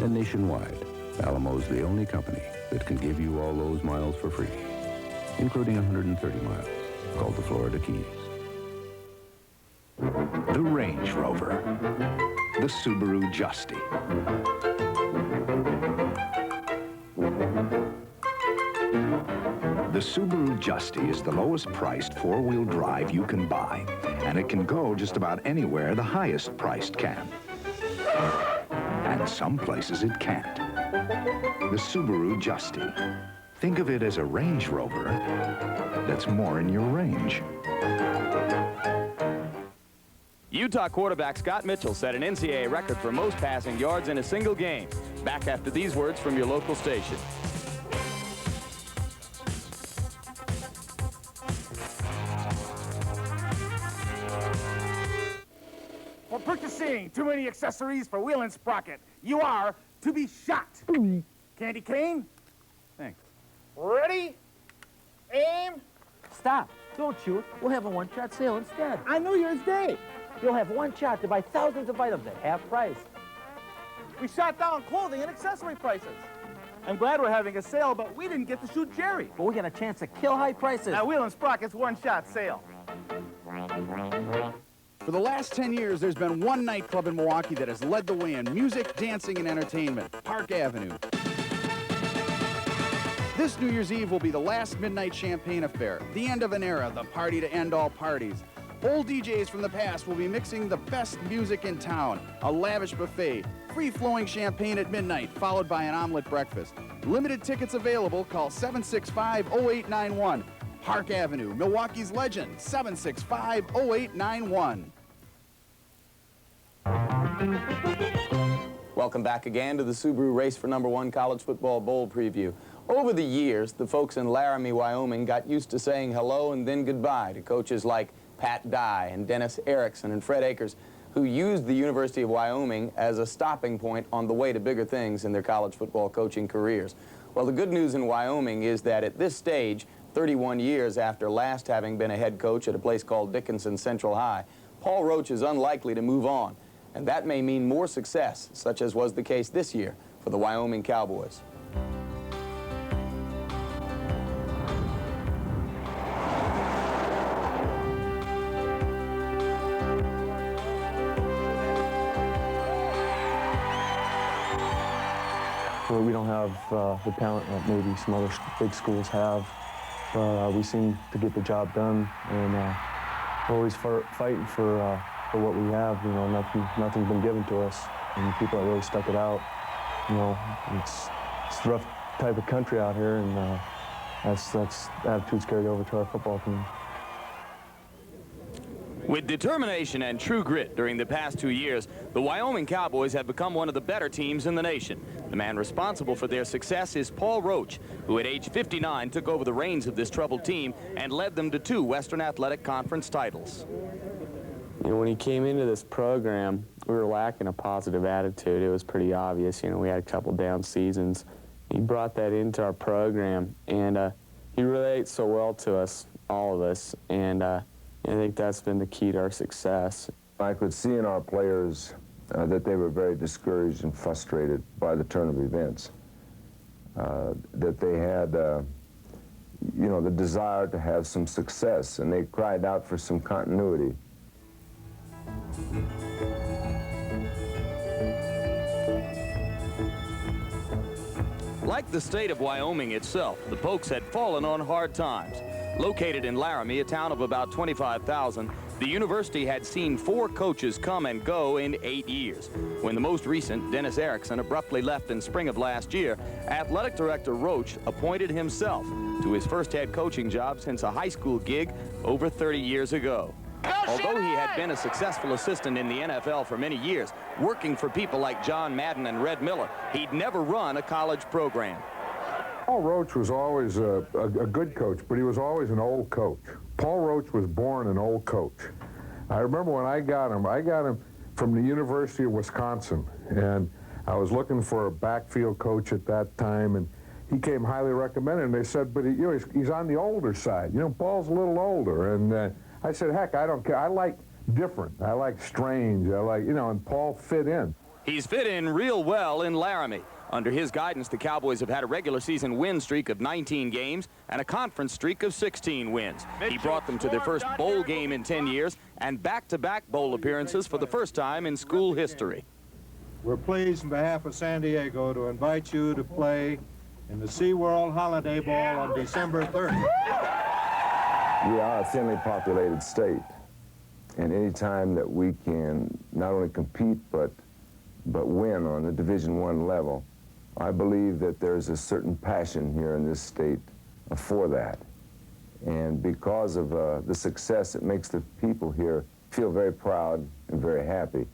And nationwide, Alamo's the only company that can give you all those miles for free, including 130 miles, called the Florida Keys. The Range Rover. The Subaru Justy. The Subaru Justy is the lowest priced four-wheel drive you can buy, and it can go just about anywhere the highest priced can. And some places it can't. The Subaru Justy. Think of it as a Range Rover that's more in your range. Utah quarterback Scott Mitchell set an NCAA record for most passing yards in a single game. Back after these words from your local station. For purchasing too many accessories for wheel and sprocket, you are to be shot. Candy cane? Thanks. Ready? Aim. Stop. Don't shoot. We'll have a one-shot sale instead. On New Year's Day. You'll have one shot to buy thousands of items at half price. We shot down clothing and accessory prices. I'm glad we're having a sale, but we didn't get to shoot Jerry. But we get a chance to kill high prices. At Wheel and Sprocket's one-shot sale. For the last 10 years, there's been one nightclub in Milwaukee that has led the way in music, dancing, and entertainment, Park Avenue. This New Year's Eve will be the last midnight champagne affair, the end of an era, the party to end all parties. Old DJs from the past will be mixing the best music in town, a lavish buffet, free-flowing champagne at midnight, followed by an omelet breakfast. Limited tickets available. Call 765-0891. Park Avenue, Milwaukee's legend, 765-0891. Welcome back again to the Subaru Race for #1 College Football Bowl preview. Over the years, the folks in Laramie, Wyoming got used to saying hello and then goodbye to coaches like Pat Dye and Dennis Erickson and Fred Akers, who used the University of Wyoming as a stopping point on the way to bigger things in their college football coaching careers. Well, the good news in Wyoming is that at this stage, 31 years after last having been a head coach at a place called Dickinson Central High, Paul Roach is unlikely to move on, and that may mean more success, such as was the case this year for the Wyoming Cowboys. We don't have the talent that maybe some other big schools have. We seem to get the job done, and we're always fighting for what we have. You know, nothing's been given to us, and people that really stuck it out. You know, it's a rough type of country out here, and that's attitude's carried over to our football team. With determination and true grit during the past 2 years, the Wyoming Cowboys have become one of the better teams in the nation. The man responsible for their success is Paul Roach, who at age 59 took over the reins of this troubled team and led them to 2 Western Athletic Conference titles. You know, when he came into this program, we were lacking a positive attitude. It was pretty obvious. You know, we had a couple down seasons. He brought that into our program, and he relates so well to us, all of us, and I think that's been the key to our success. I could see in our players that they were very discouraged and frustrated by the turn of events. That they had, you know, the desire to have some success, and they cried out for some continuity. Like the state of Wyoming itself, the Pokes had fallen on hard times. Located in Laramie, a town of about 25,000, the university had seen 4 coaches come and go in 8 years. When the most recent, Dennis Erickson, abruptly left in spring of last year, athletic director Roach appointed himself to his first head coaching job since a high school gig over 30 years ago. Although he had been a successful assistant in the NFL for many years, working for people like John Madden and Red Miller, he'd never run a college program. Paul Roach was always a good coach, but he was always an old coach. Paul Roach was born an old coach. I remember when I got him from the University of Wisconsin, and I was looking for a backfield coach at that time, and he came highly recommended, and they said, but he's on the older side. You know, Paul's a little older, and I said, heck, I don't care. I like different. I like strange. I like, you know, and Paul fit in. He's fit in real well in Laramie. Under his guidance, the Cowboys have had a regular season win streak of 19 games and a conference streak of 16 wins. He brought them to their first bowl game in 10 years and back-to-back bowl appearances for the first time in school history. We're pleased on behalf of San Diego to invite you to play in the SeaWorld Holiday Bowl on December 30th. We are a thinly populated state, and any time that we can not only compete but win on the Division I level, I believe that there's a certain passion here in this state for that. And because of the success, it makes the people here feel very proud and very happy.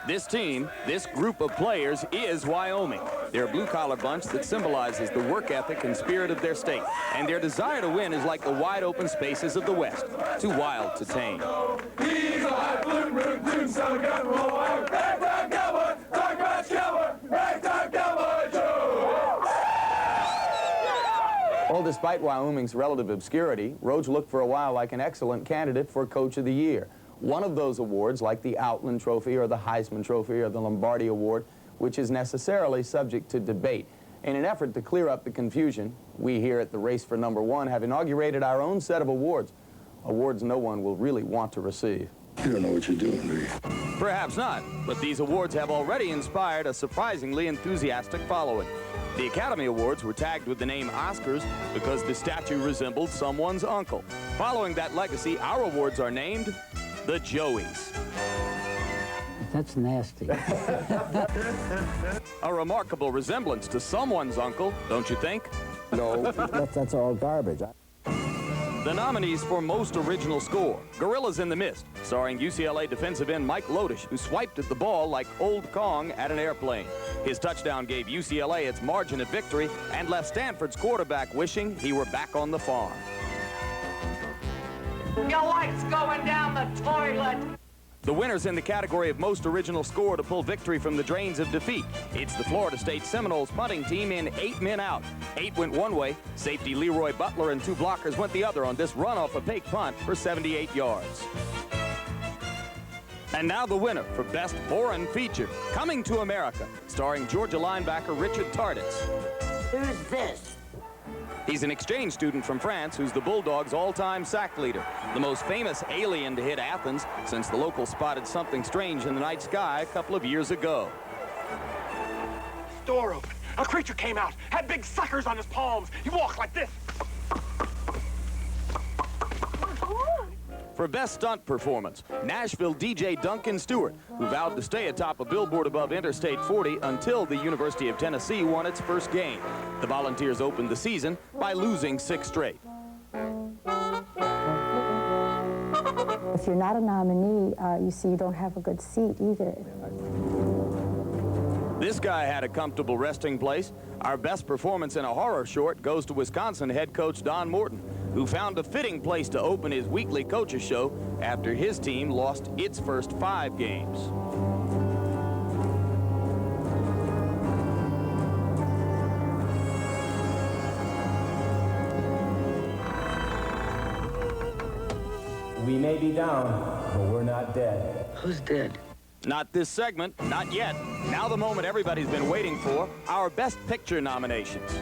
This team, this group of players, is Wyoming. They're a blue-collar bunch that symbolizes the work ethic and spirit of their state. And their desire to win is like the wide-open spaces of the West, too wild to tame. Well, despite Wyoming's relative obscurity, Rhodes looked for a while like an excellent candidate for Coach of the Year. One of those awards, like the Outland Trophy or the Heisman Trophy or the Lombardi Award, which is necessarily subject to debate. In an effort to clear up the confusion, we here at the Race for Number One have inaugurated our own set of awards. Awards no one will really want to receive. You don't know what you're doing, do you? Perhaps not, but these awards have already inspired a surprisingly enthusiastic following. The Academy Awards were tagged with the name Oscars because the statue resembled someone's uncle. Following that legacy, our awards are named the Joeys. That's nasty. A remarkable resemblance to someone's uncle, don't you think? No. That's all garbage. The nominees for Most Original Score: Gorillas in the Mist, starring UCLA defensive end Mike Lotish, who swiped at the ball like Old Kong at an airplane. His touchdown gave UCLA its margin of victory and left Stanford's quarterback wishing he were back on the farm. Your light's going down the toilet. The winners in the category of Most Original Score to pull victory from the drains of defeat. It's the Florida State Seminoles punting team in 8 men out. 8 went one way. Safety Leroy Butler and 2 blockers went the other on this run-off a fake punt for 78 yards. And now the winner for Best Foreign Feature, Coming to America, starring Georgia linebacker Richard Tarditz. Who's this? He's an exchange student from France who's the Bulldogs' all-time sack leader, the most famous alien to hit Athens since the locals spotted something strange in the night sky a couple of years ago. Door open. A creature came out, had big suckers on his palms. He walked like this. For Best Stunt Performance, Nashville DJ Duncan Stewart, who vowed to stay atop a billboard above Interstate 40 until the University of Tennessee won its first game. The Volunteers opened the season by losing 6 straight. If you're not a nominee, you see you don't have a good seat either. This guy had a comfortable resting place. Our best performance in a horror short goes to Wisconsin head coach Don Morton, who found a fitting place to open his weekly coaches show after his team lost its first 5 games. We may be down, but we're not dead. Who's dead? Not this segment, not yet. Now the moment everybody's been waiting for, our Best Picture nominations.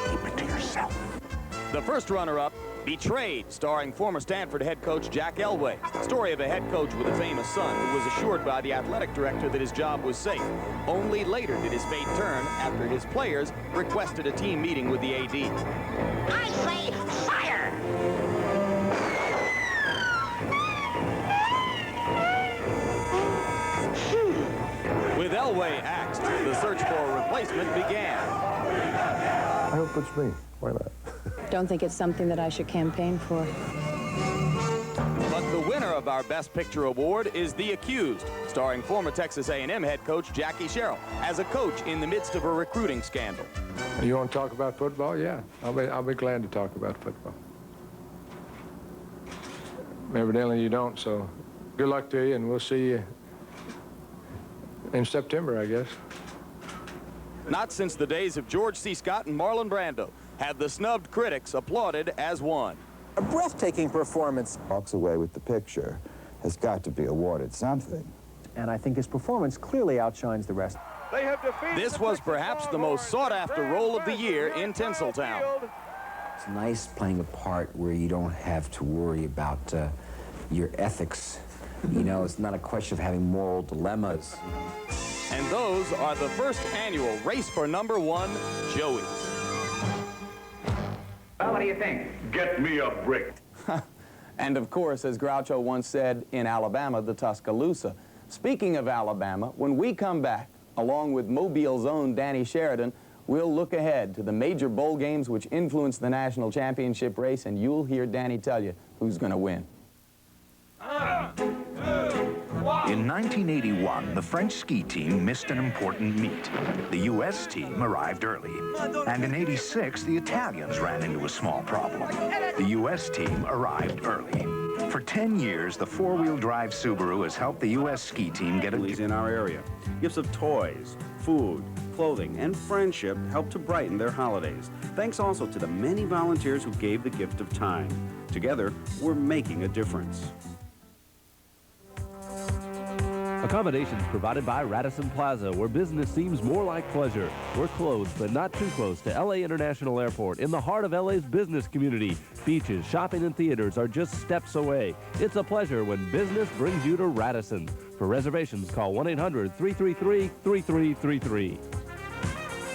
Keep it to yourself. The first runner-up, Betrayed, starring former Stanford head coach Jack Elway. Story of a head coach with a famous son who was assured by the athletic director that his job was safe. Only later did his fate turn after his players requested a team meeting with the AD. I say fire! With Elway axed, the search for a replacement began. I hope it's me. Why not? Don't think it's something that I should campaign for. But the winner of our Best Picture award is The Accused, starring former Texas A&M head coach Jackie Sherrill as a coach in the midst of a recruiting scandal. You want to talk about football? Yeah, I'll be glad to talk about football. Evidently you don't, so good luck to you, and we'll see you in September, I guess. Not since the days of George C. Scott and Marlon Brando have the snubbed critics applauded as one. A breathtaking performance. Walks away with the picture has got to be awarded something. and I think his performance clearly outshines the rest. This was perhaps the most sought-after role of the year in Tinseltown. It's nice playing a part where you don't have to worry about your ethics. You know, it's not a question of having moral dilemmas. And those are the first annual Race for Number One Joeys. Well, what do you think? Get me a brick. And of course, as Groucho once said, in Alabama, the Tuscaloosa. Speaking of Alabama, when we come back, along with Mobile's own Danny Sheridan, we'll look ahead to the major bowl games which influence the national championship race, and you'll hear Danny tell you who's going to win. In 1981, the French ski team missed an important meet. The U.S. team arrived early. And in '86, the Italians ran into a small problem. The U.S. team arrived early. For 10 years, the four-wheel drive Subaru has helped the U.S. ski team get in our area. Gifts of toys, food, clothing, and friendship help to brighten their holidays. Thanks also to the many volunteers who gave the gift of time. Together, we're making a difference. Accommodations provided by Radisson Plaza, where business seems more like pleasure. We're close, but not too close, to LA International Airport, in the heart of LA's business community. Beaches, shopping, and theaters are just steps away. It's a pleasure when business brings you to Radisson. For reservations, call 1-800-333-3333.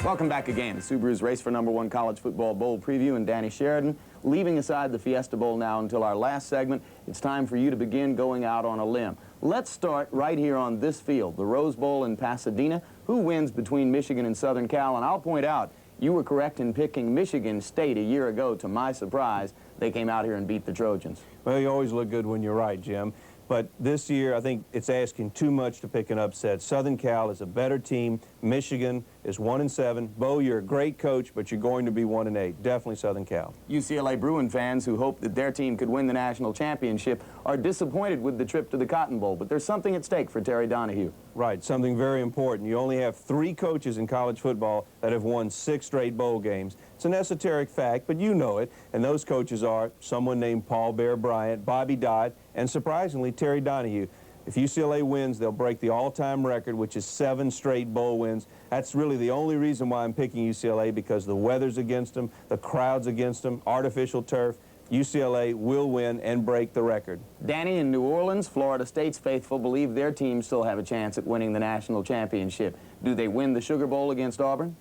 Welcome back again. The Subaru's Race for Number One College Football Bowl preview and Danny Sheridan. Leaving aside the Fiesta Bowl now until our last segment, it's time for you to begin going out on a limb. Let's start right here on this field, the Rose Bowl in Pasadena. Who wins between Michigan and Southern Cal? And I'll point out, you were correct in picking Michigan State a year ago. To my surprise, they came out here and beat the Trojans. Well, you always look good when you're right, Jim. But this year, I think it's asking too much to pick an upset. Southern Cal is a better team. Michigan is 1-7. Bo, you're a great coach, but you're going to be 1-8. Definitely Southern Cal. UCLA Bruin fans who hope that their team could win the national championship are disappointed with the trip to the Cotton Bowl, but there's something at stake for Terry Donahue. Right, something very important. You only have 3 coaches in college football that have won 6 straight bowl games. It's an esoteric fact, but you know it, and those coaches are someone named Paul Bear Bryant, Bobby Dodd, and surprisingly, Terry Donahue. If UCLA wins, they'll break the all-time record, which is 7 straight bowl wins. That's really the only reason why I'm picking UCLA, because the weather's against them, the crowd's against them, artificial turf. UCLA will win and break the record. Danny, in New Orleans, Florida State's faithful believe their team still have a chance at winning the national championship. Do they win the Sugar Bowl against Auburn?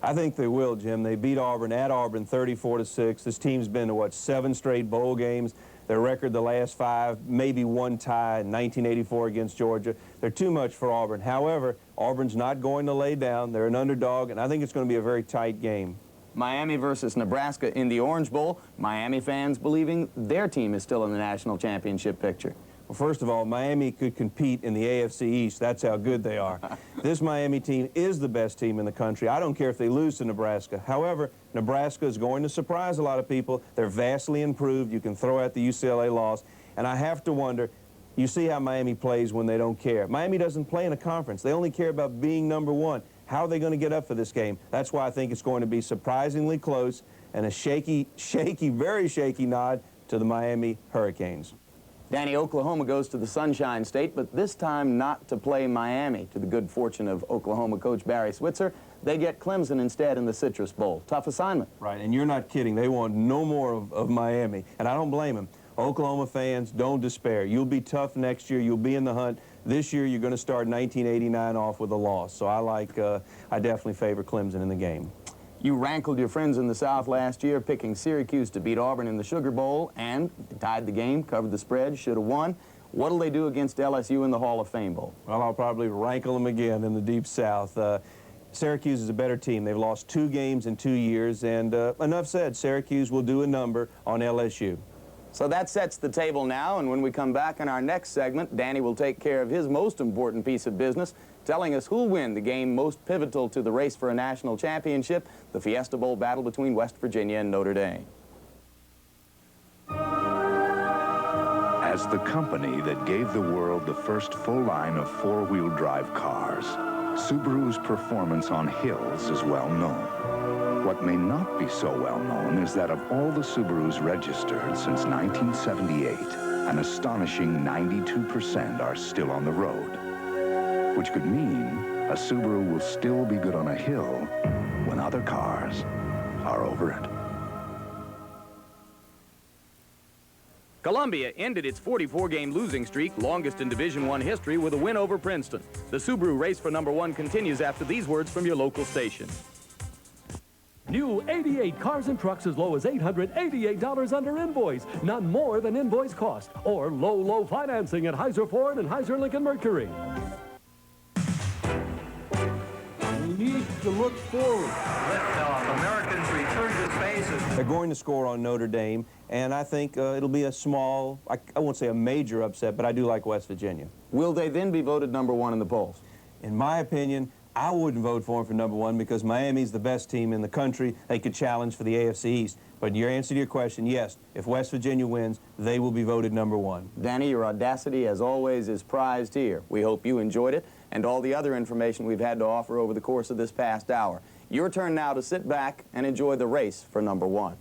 I think they will, Jim. They beat Auburn at Auburn 34-6. This team's been to, 7 straight bowl games. Their record the last 5, maybe 1 tie in 1984 against Georgia. They're too much for Auburn. However, Auburn's not going to lay down. They're an underdog, and I think it's going to be a very tight game. Miami versus Nebraska in the Orange Bowl. Miami fans believing their team is still in the national championship picture. Well, first of all, Miami could compete in the AFC East. That's how good they are. This Miami team is the best team in the country. I don't care if they lose to Nebraska. However, Nebraska is going to surprise a lot of people. They're vastly improved. You can throw out the UCLA loss. And I have to wonder, you see how Miami plays when they don't care. Miami doesn't play in a conference. They only care about being number 1. How are they going to get up for this game? That's why I think it's going to be surprisingly close and a shaky, very shaky nod to the Miami Hurricanes. Danny, Oklahoma goes to the Sunshine State, but this time not to play Miami. To the good fortune of Oklahoma coach Barry Switzer, they get Clemson instead in the Citrus Bowl. Tough assignment. Right, and you're not kidding. They want no more of Miami, and I don't blame them. Oklahoma fans, don't despair. You'll be tough next year. You'll be in the hunt. This year, you're going to start 1989 off with a loss. So I definitely favor Clemson in the game. You rankled your friends in the South last year, picking Syracuse to beat Auburn in the Sugar Bowl, and tied the game, covered the spread, should have won. What'll they do against LSU in the Hall of Fame Bowl? Well, I'll probably rankle them again in the Deep South. Syracuse is a better team. They've lost 2 games in 2 years, and enough said, Syracuse will do a number on LSU. So that sets the table now, and when we come back in our next segment, Danny will take care of his most important piece of business, telling us who'll win the game most pivotal to the race for a national championship, the Fiesta Bowl battle between West Virginia and Notre Dame. As the company that gave the world the first full line of 4-wheel drive cars, Subaru's performance on hills is well known. What may not be so well known is that of all the Subarus registered since 1978, an astonishing 92% are still on the road. which could mean a Subaru will still be good on a hill when other cars are over it. Columbia ended its 44-game losing streak, longest in Division I history, with a win over Princeton. The Subaru race for #1 continues after these words from your local station. New 88 cars and trucks as low as $888 under invoice, not more than invoice cost, or low financing at Heiser Ford and Heiser Lincoln Mercury. We need to look forward. Liftoff. Americans return to space. They're going to score on Notre Dame, and I think it'll be a small, I won't say a major upset, but I do like West Virginia. Will they then be voted #1 in the polls? In my opinion, I wouldn't vote for them for #1 because Miami's the best team in the country. They could challenge for the AFC East. But your answer to your question, yes, if West Virginia wins, they will be voted #1. Danny, your audacity, as always, is prized here. We hope you enjoyed it and all the other information we've had to offer over the course of this past hour. Your turn now to sit back and enjoy the race for #1.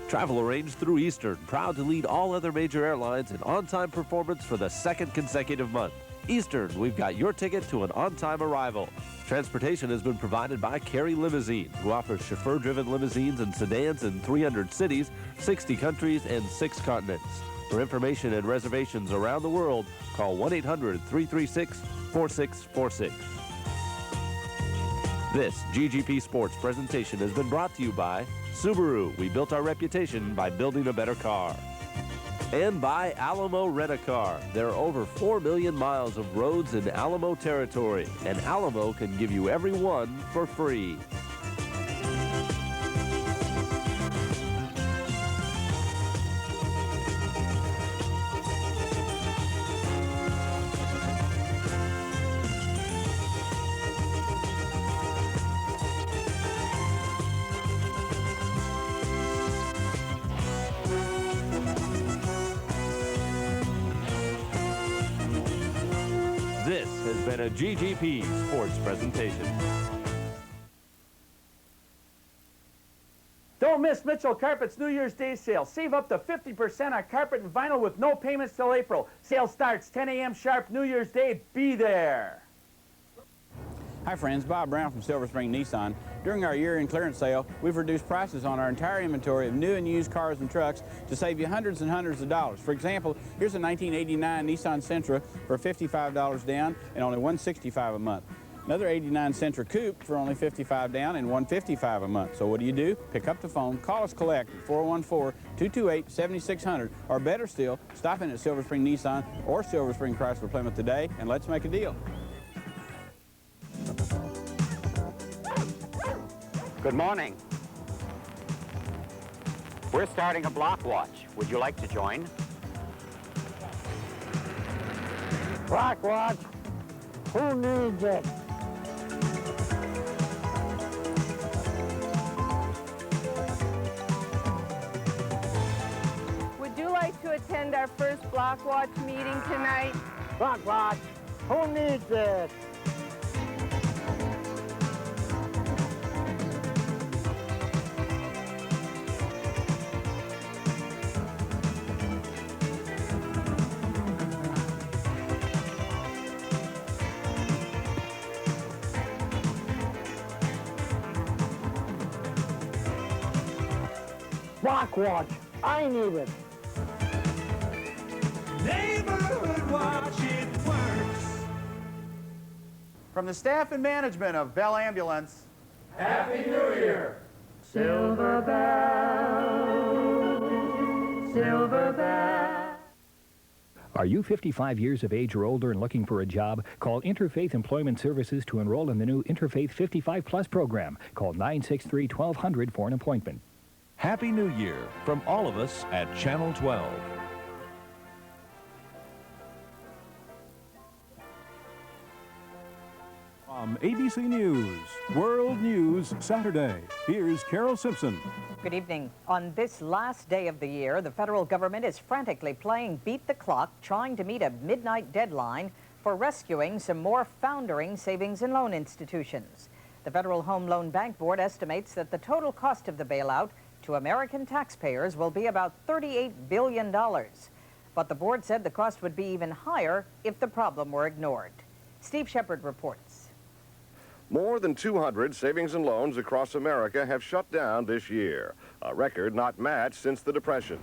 Travel arranged through Eastern, proud to lead all other major airlines in on-time performance for the 2nd consecutive month. Eastern, we've got your ticket to an on-time arrival. Transportation has been provided by Kerry Limousine, who offers chauffeur-driven limousines and sedans in 300 cities, 60 countries, and 6 continents. For information and reservations around the world, call 1-800-336-4646. This GGP Sports presentation has been brought to you by Subaru. We built our reputation by building a better car. And by Alamo Rent-A-Car. There are over 4 million miles of roads in Alamo territory, and Alamo can give you every one for free. This has been a GGP Sports presentation. Don't miss Mitchell Carpet's New Year's Day sale. Save up to 50% on carpet and vinyl with no payments till April. Sale starts 10 a.m. sharp New Year's Day. Be there. Hi friends, Bob Brown from Silver Spring Nissan. During our year-end clearance sale, we've reduced prices on our entire inventory of new and used cars and trucks to save you hundreds and hundreds of dollars. For example, here's a 1989 Nissan Sentra for $55 down and only $165 a month. Another 89 Sentra Coupe for only $55 down and $155 a month. So what do? Pick up the phone, call us collect at 414-228-7600, or better still, stop in at Silver Spring Nissan or Silver Spring Chrysler Plymouth today and let's make a deal. Good morning. We're starting a block watch. Would you like to join? Block watch? Who needs it? Would you like to attend our first block watch meeting tonight? Block watch? Who needs it? Block watch. I need it. Neighborhood watch, it works. From the staff and management of Bell Ambulance, Happy New Year. Silver bell, silver bell. Are you 55 years of age or older and looking for a job? Call Interfaith Employment Services to enroll in the new Interfaith 55 Plus program. Call 963-1200 for an appointment. Happy New Year from all of us at Channel 12. From ABC News, World News Saturday, here's Carol Simpson. Good evening. On this last day of the year, the federal government is frantically playing beat the clock, trying to meet a midnight deadline for rescuing some more foundering savings and loan institutions. The Federal Home Loan Bank Board estimates that the total cost of the bailout to American taxpayers will be about $38 billion. But the board said the cost would be even higher if the problem were ignored. Steve Shepard reports. More than 200 savings and loans across America have shut down this year, a record not matched since the Depression.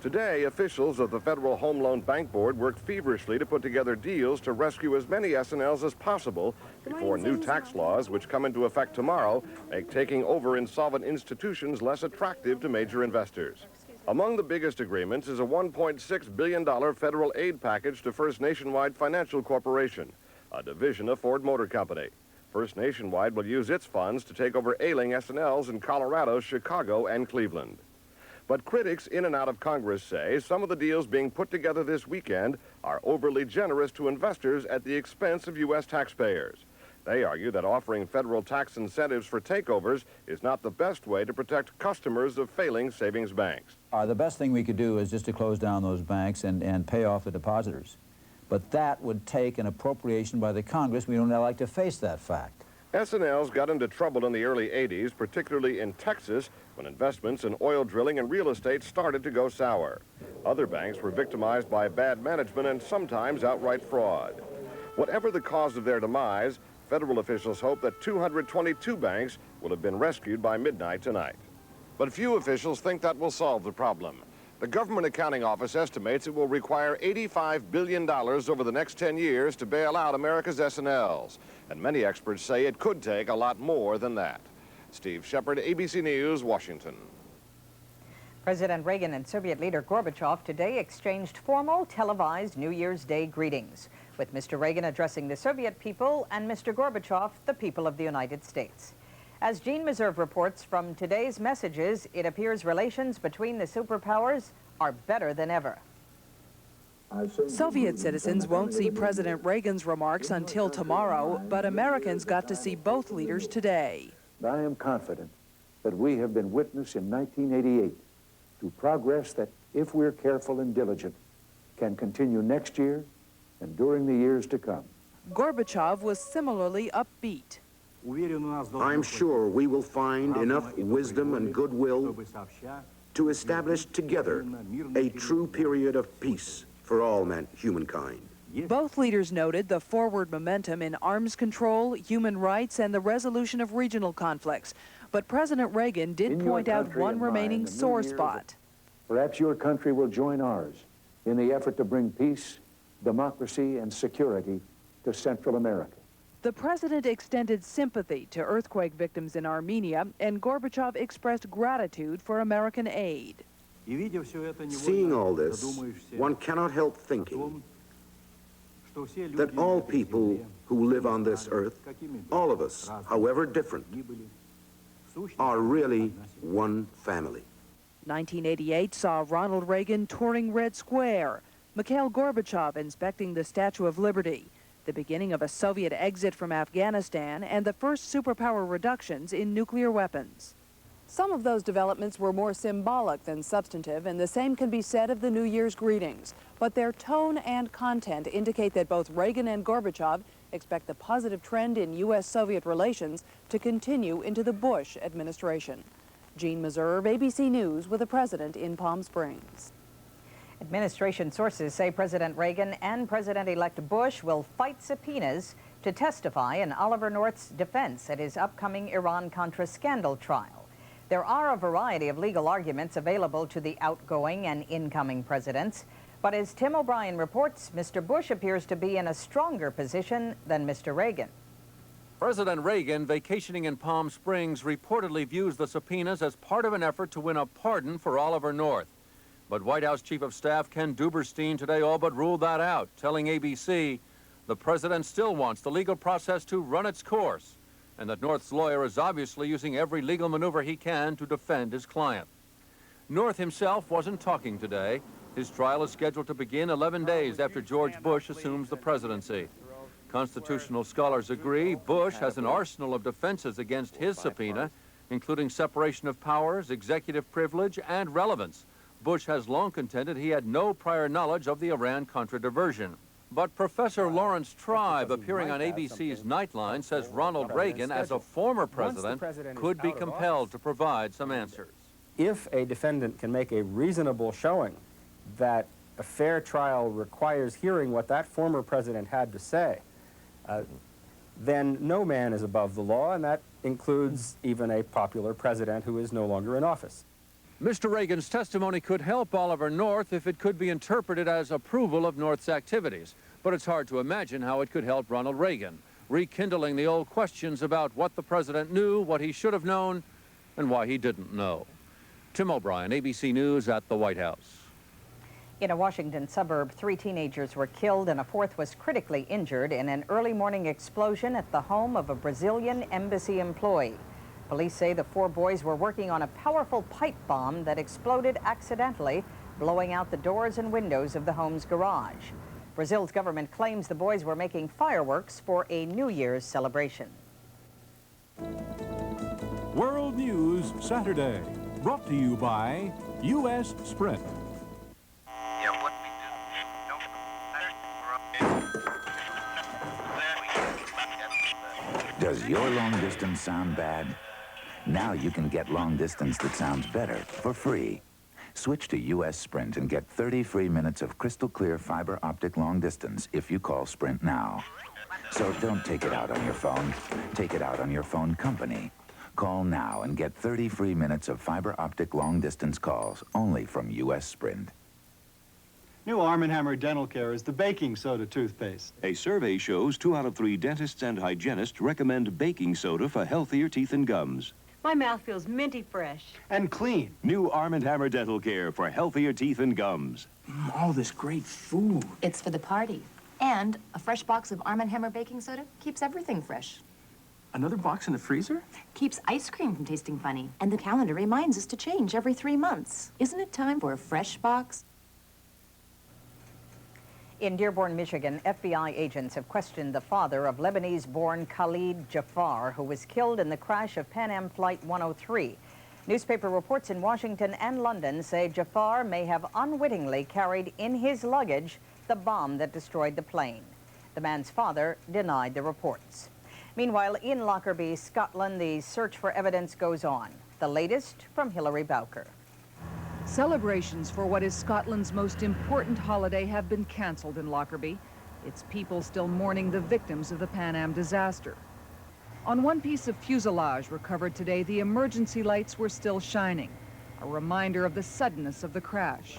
Today, officials of the Federal Home Loan Bank Board worked feverishly to put together deals to rescue as many S&Ls as possible before new tax laws, which come into effect tomorrow, make taking over insolvent institutions less attractive to major investors. Among the biggest agreements is a $1.6 billion federal aid package to First Nationwide Financial Corporation, a division of Ford Motor Company. First Nationwide will use its funds to take over ailing S&Ls in Colorado, Chicago, and Cleveland. But critics in and out of Congress say some of the deals being put together this weekend are overly generous to investors at the expense of U.S. taxpayers. They argue that offering federal tax incentives for takeovers is not the best way to protect customers of failing savings banks. The best thing we could do is just to close down those banks and pay off the depositors. But that would take an appropriation by the Congress. We don't like to face that fact. S&Ls got into trouble in the early 80s, particularly in Texas, when investments in oil drilling and real estate started to go sour. Other banks were victimized by bad management and sometimes outright fraud. Whatever the cause of their demise, federal officials hope that 222 banks will have been rescued by midnight tonight. But few officials think that will solve the problem. The Government Accounting Office estimates it will require $85 billion over the next 10 years to bail out America's S&Ls. And many experts say it could take a lot more than that. Steve Shepard, ABC News, Washington. President Reagan and Soviet leader Gorbachev today exchanged formal televised New Year's Day greetings, with Mr. Reagan addressing the Soviet people and Mr. Gorbachev the people of the United States. As Jean Meserve reports from today's messages, it appears relations between the superpowers are better than ever. Soviet citizens won't see President Reagan's remarks until tomorrow, but Americans got to see both leaders today. I am confident that we have been witness in 1988 to progress that, if we're careful and diligent, can continue next year and during the years to come. Gorbachev was similarly upbeat. I'm sure we will find enough wisdom and goodwill to establish together a true period of peace for all humankind. Both leaders noted the forward momentum in arms control, human rights, and the resolution of regional conflicts. But President Reagan did point out one remaining sore spot. Perhaps your country will join ours in the effort to bring peace, democracy, and security to Central America. The president extended sympathy to earthquake victims in Armenia, and Gorbachev expressed gratitude for American aid. Seeing all this, one cannot help thinking that all people who live on this earth, all of us, however different, are really one family. 1988 saw Ronald Reagan touring Red Square, Mikhail Gorbachev inspecting the Statue of Liberty, the beginning of a Soviet exit from Afghanistan, and the first superpower reductions in nuclear weapons. Some of those developments were more symbolic than substantive, and the same can be said of the New Year's greetings. But their tone and content indicate that both Reagan and Gorbachev expect the positive trend in U.S.-Soviet relations to continue into the Bush administration. Jean Meserve, ABC News, with the president in Palm Springs. Administration sources say President Reagan and President-elect Bush will fight subpoenas to testify in Oliver North's defense at his upcoming Iran-Contra scandal trial. There are a variety of legal arguments available to the outgoing and incoming presidents, but as Tim O'Brien reports, Mr. Bush appears to be in a stronger position than Mr. Reagan. President Reagan, vacationing in Palm Springs, reportedly views the subpoenas as part of an effort to win a pardon for Oliver North. But White House Chief of Staff Ken Duberstein today all but ruled that out, telling ABC the president still wants the legal process to run its course, and that North's lawyer is obviously using every legal maneuver he can to defend his client. North himself wasn't talking today. His trial is scheduled to begin 11 days after George Bush assumes the presidency. Constitutional scholars agree Bush has an arsenal of defenses against his subpoena, including separation of powers, executive privilege, and relevance. Bush has long contended he had no prior knowledge of the Iran-Contra diversion. But Professor Lawrence Tribe, appearing on ABC's Nightline, says Ronald Reagan, as a former president, could be compelled to provide some answers. If a defendant can make a reasonable showing that a fair trial requires hearing what that former president had to say, then no man is above the law, and that includes even a popular president who is no longer in office. Mr. Reagan's testimony could help Oliver North if it could be interpreted as approval of North's activities. But it's hard to imagine how it could help Ronald Reagan, rekindling the old questions about what the president knew, what he should have known, and why he didn't know. Tim O'Brien, ABC News at the White House. In a Washington suburb, 3 teenagers were killed and a 4th was critically injured in an early morning explosion at the home of a Brazilian embassy employee. Police say the 4 boys were working on a powerful pipe bomb that exploded accidentally, blowing out the doors and windows of the home's garage. Brazil's government claims the boys were making fireworks for a New Year's celebration. World News Saturday, brought to you by U.S. Sprint. Does your long distance sound bad? Now you can get long distance that sounds better for free. Switch to U.S. Sprint and get 30 free minutes of crystal clear fiber optic long distance if you call Sprint now. So don't take it out on your phone. Take it out on your phone company. Call now and get 30 free minutes of fiber optic long distance calls only from U.S. Sprint. New Arm & Hammer Dental Care is the baking soda toothpaste. A survey shows 2 out of 3 dentists and hygienists recommend baking soda for healthier teeth and gums. My mouth feels minty fresh. And clean. New Arm & Hammer Dental Care for healthier teeth and gums. All this great food. It's for the party. And a fresh box of Arm & Hammer baking soda keeps everything fresh. Another box in the freezer? Keeps ice cream from tasting funny. And the calendar reminds us to change every 3 months. Isn't it time for a fresh box? In Dearborn, Michigan, FBI agents have questioned the father of Lebanese-born Khalid Jafar, who was killed in the crash of Pan Am Flight 103. Newspaper reports in Washington and London say Jafar may have unwittingly carried in his luggage the bomb that destroyed the plane. The man's father denied the reports. Meanwhile, in Lockerbie, Scotland, the search for evidence goes on. The latest from Hilary Bowker. Celebrations for what is Scotland's most important holiday have been cancelled in Lockerbie. Its people still mourning the victims of the Pan Am disaster. On one piece of fuselage recovered today, the emergency lights were still shining, a reminder of the suddenness of the crash.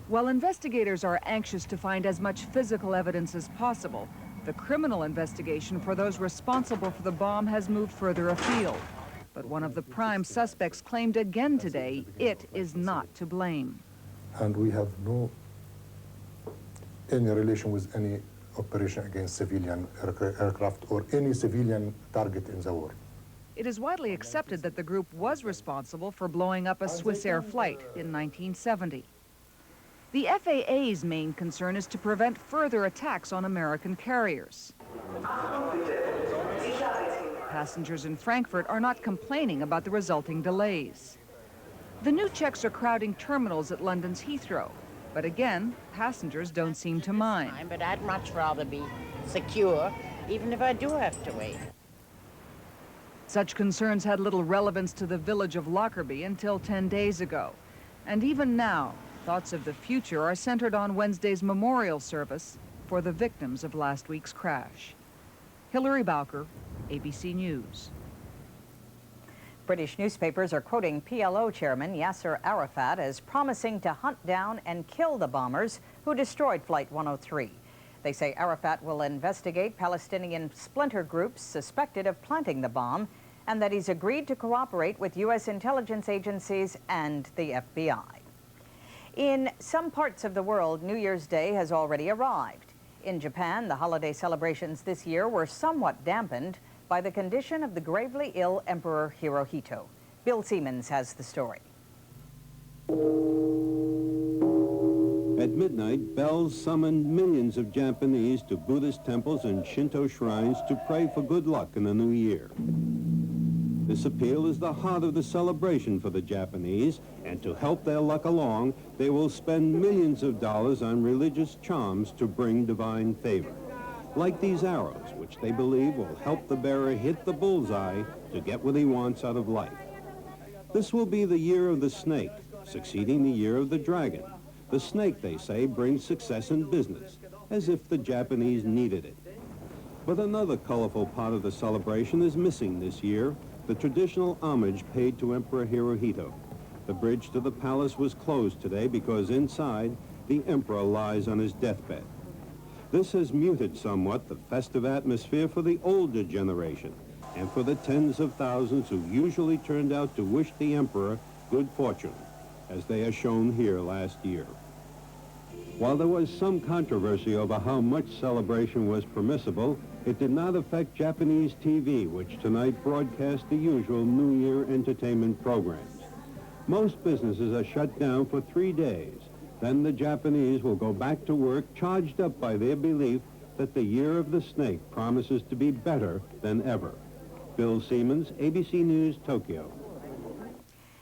While investigators are anxious to find as much physical evidence as possible, the criminal investigation for those responsible for the bomb has moved further afield. But one of the prime suspects claimed again today it is not to blame. And we have no any relation with any operation against civilian aircraft or any civilian target in the war. It is widely accepted that the group was responsible for blowing up a Swiss Air flight in 1970. The FAA's main concern is to prevent further attacks on American carriers. Passengers in Frankfurt are not complaining about the resulting delays. The new checks are crowding terminals at London's Heathrow, but again, passengers don't seem to mind. But I'd much rather be secure, even if I do have to wait. Such concerns had little relevance to the village of Lockerbie until 10 days ago. And even now, thoughts of the future are centered on Wednesday's memorial service for the victims of last week's crash. Hilary Bowker, ABC News. British newspapers are quoting PLO chairman Yasser Arafat as promising to hunt down and kill the bombers who destroyed Flight 103. They say Arafat will investigate Palestinian splinter groups suspected of planting the bomb and that he's agreed to cooperate with U.S. intelligence agencies and the FBI. In some parts of the world, New Year's Day has already arrived. In Japan, the holiday celebrations this year were somewhat dampened by the condition of the gravely ill Emperor Hirohito. Bill Siemens has the story. At midnight, bells summoned millions of Japanese to Buddhist temples and Shinto shrines to pray for good luck in the new year. This appeal is the heart of the celebration for the Japanese, and to help their luck along, they will spend millions of dollars on religious charms to bring divine favor. Like these arrows, which they believe will help the bearer hit the bullseye to get what he wants out of life. This will be the year of the snake, succeeding the year of the dragon. The snake, they say, brings success in business, as if the Japanese needed it. But another colorful part of the celebration is missing this year, the traditional homage paid to Emperor Hirohito. The bridge to the palace was closed today because inside, the emperor lies on his deathbed. This has muted somewhat the festive atmosphere for the older generation and for the tens of thousands who usually turned out to wish the emperor good fortune, as they are shown here last year. While there was some controversy over how much celebration was permissible, it did not affect Japanese TV, which tonight broadcast the usual New Year entertainment programs. Most businesses are shut down for 3 days. Then the Japanese will go back to work charged up by their belief that the Year of the Snake promises to be better than ever. Bill Siemens, ABC News, Tokyo.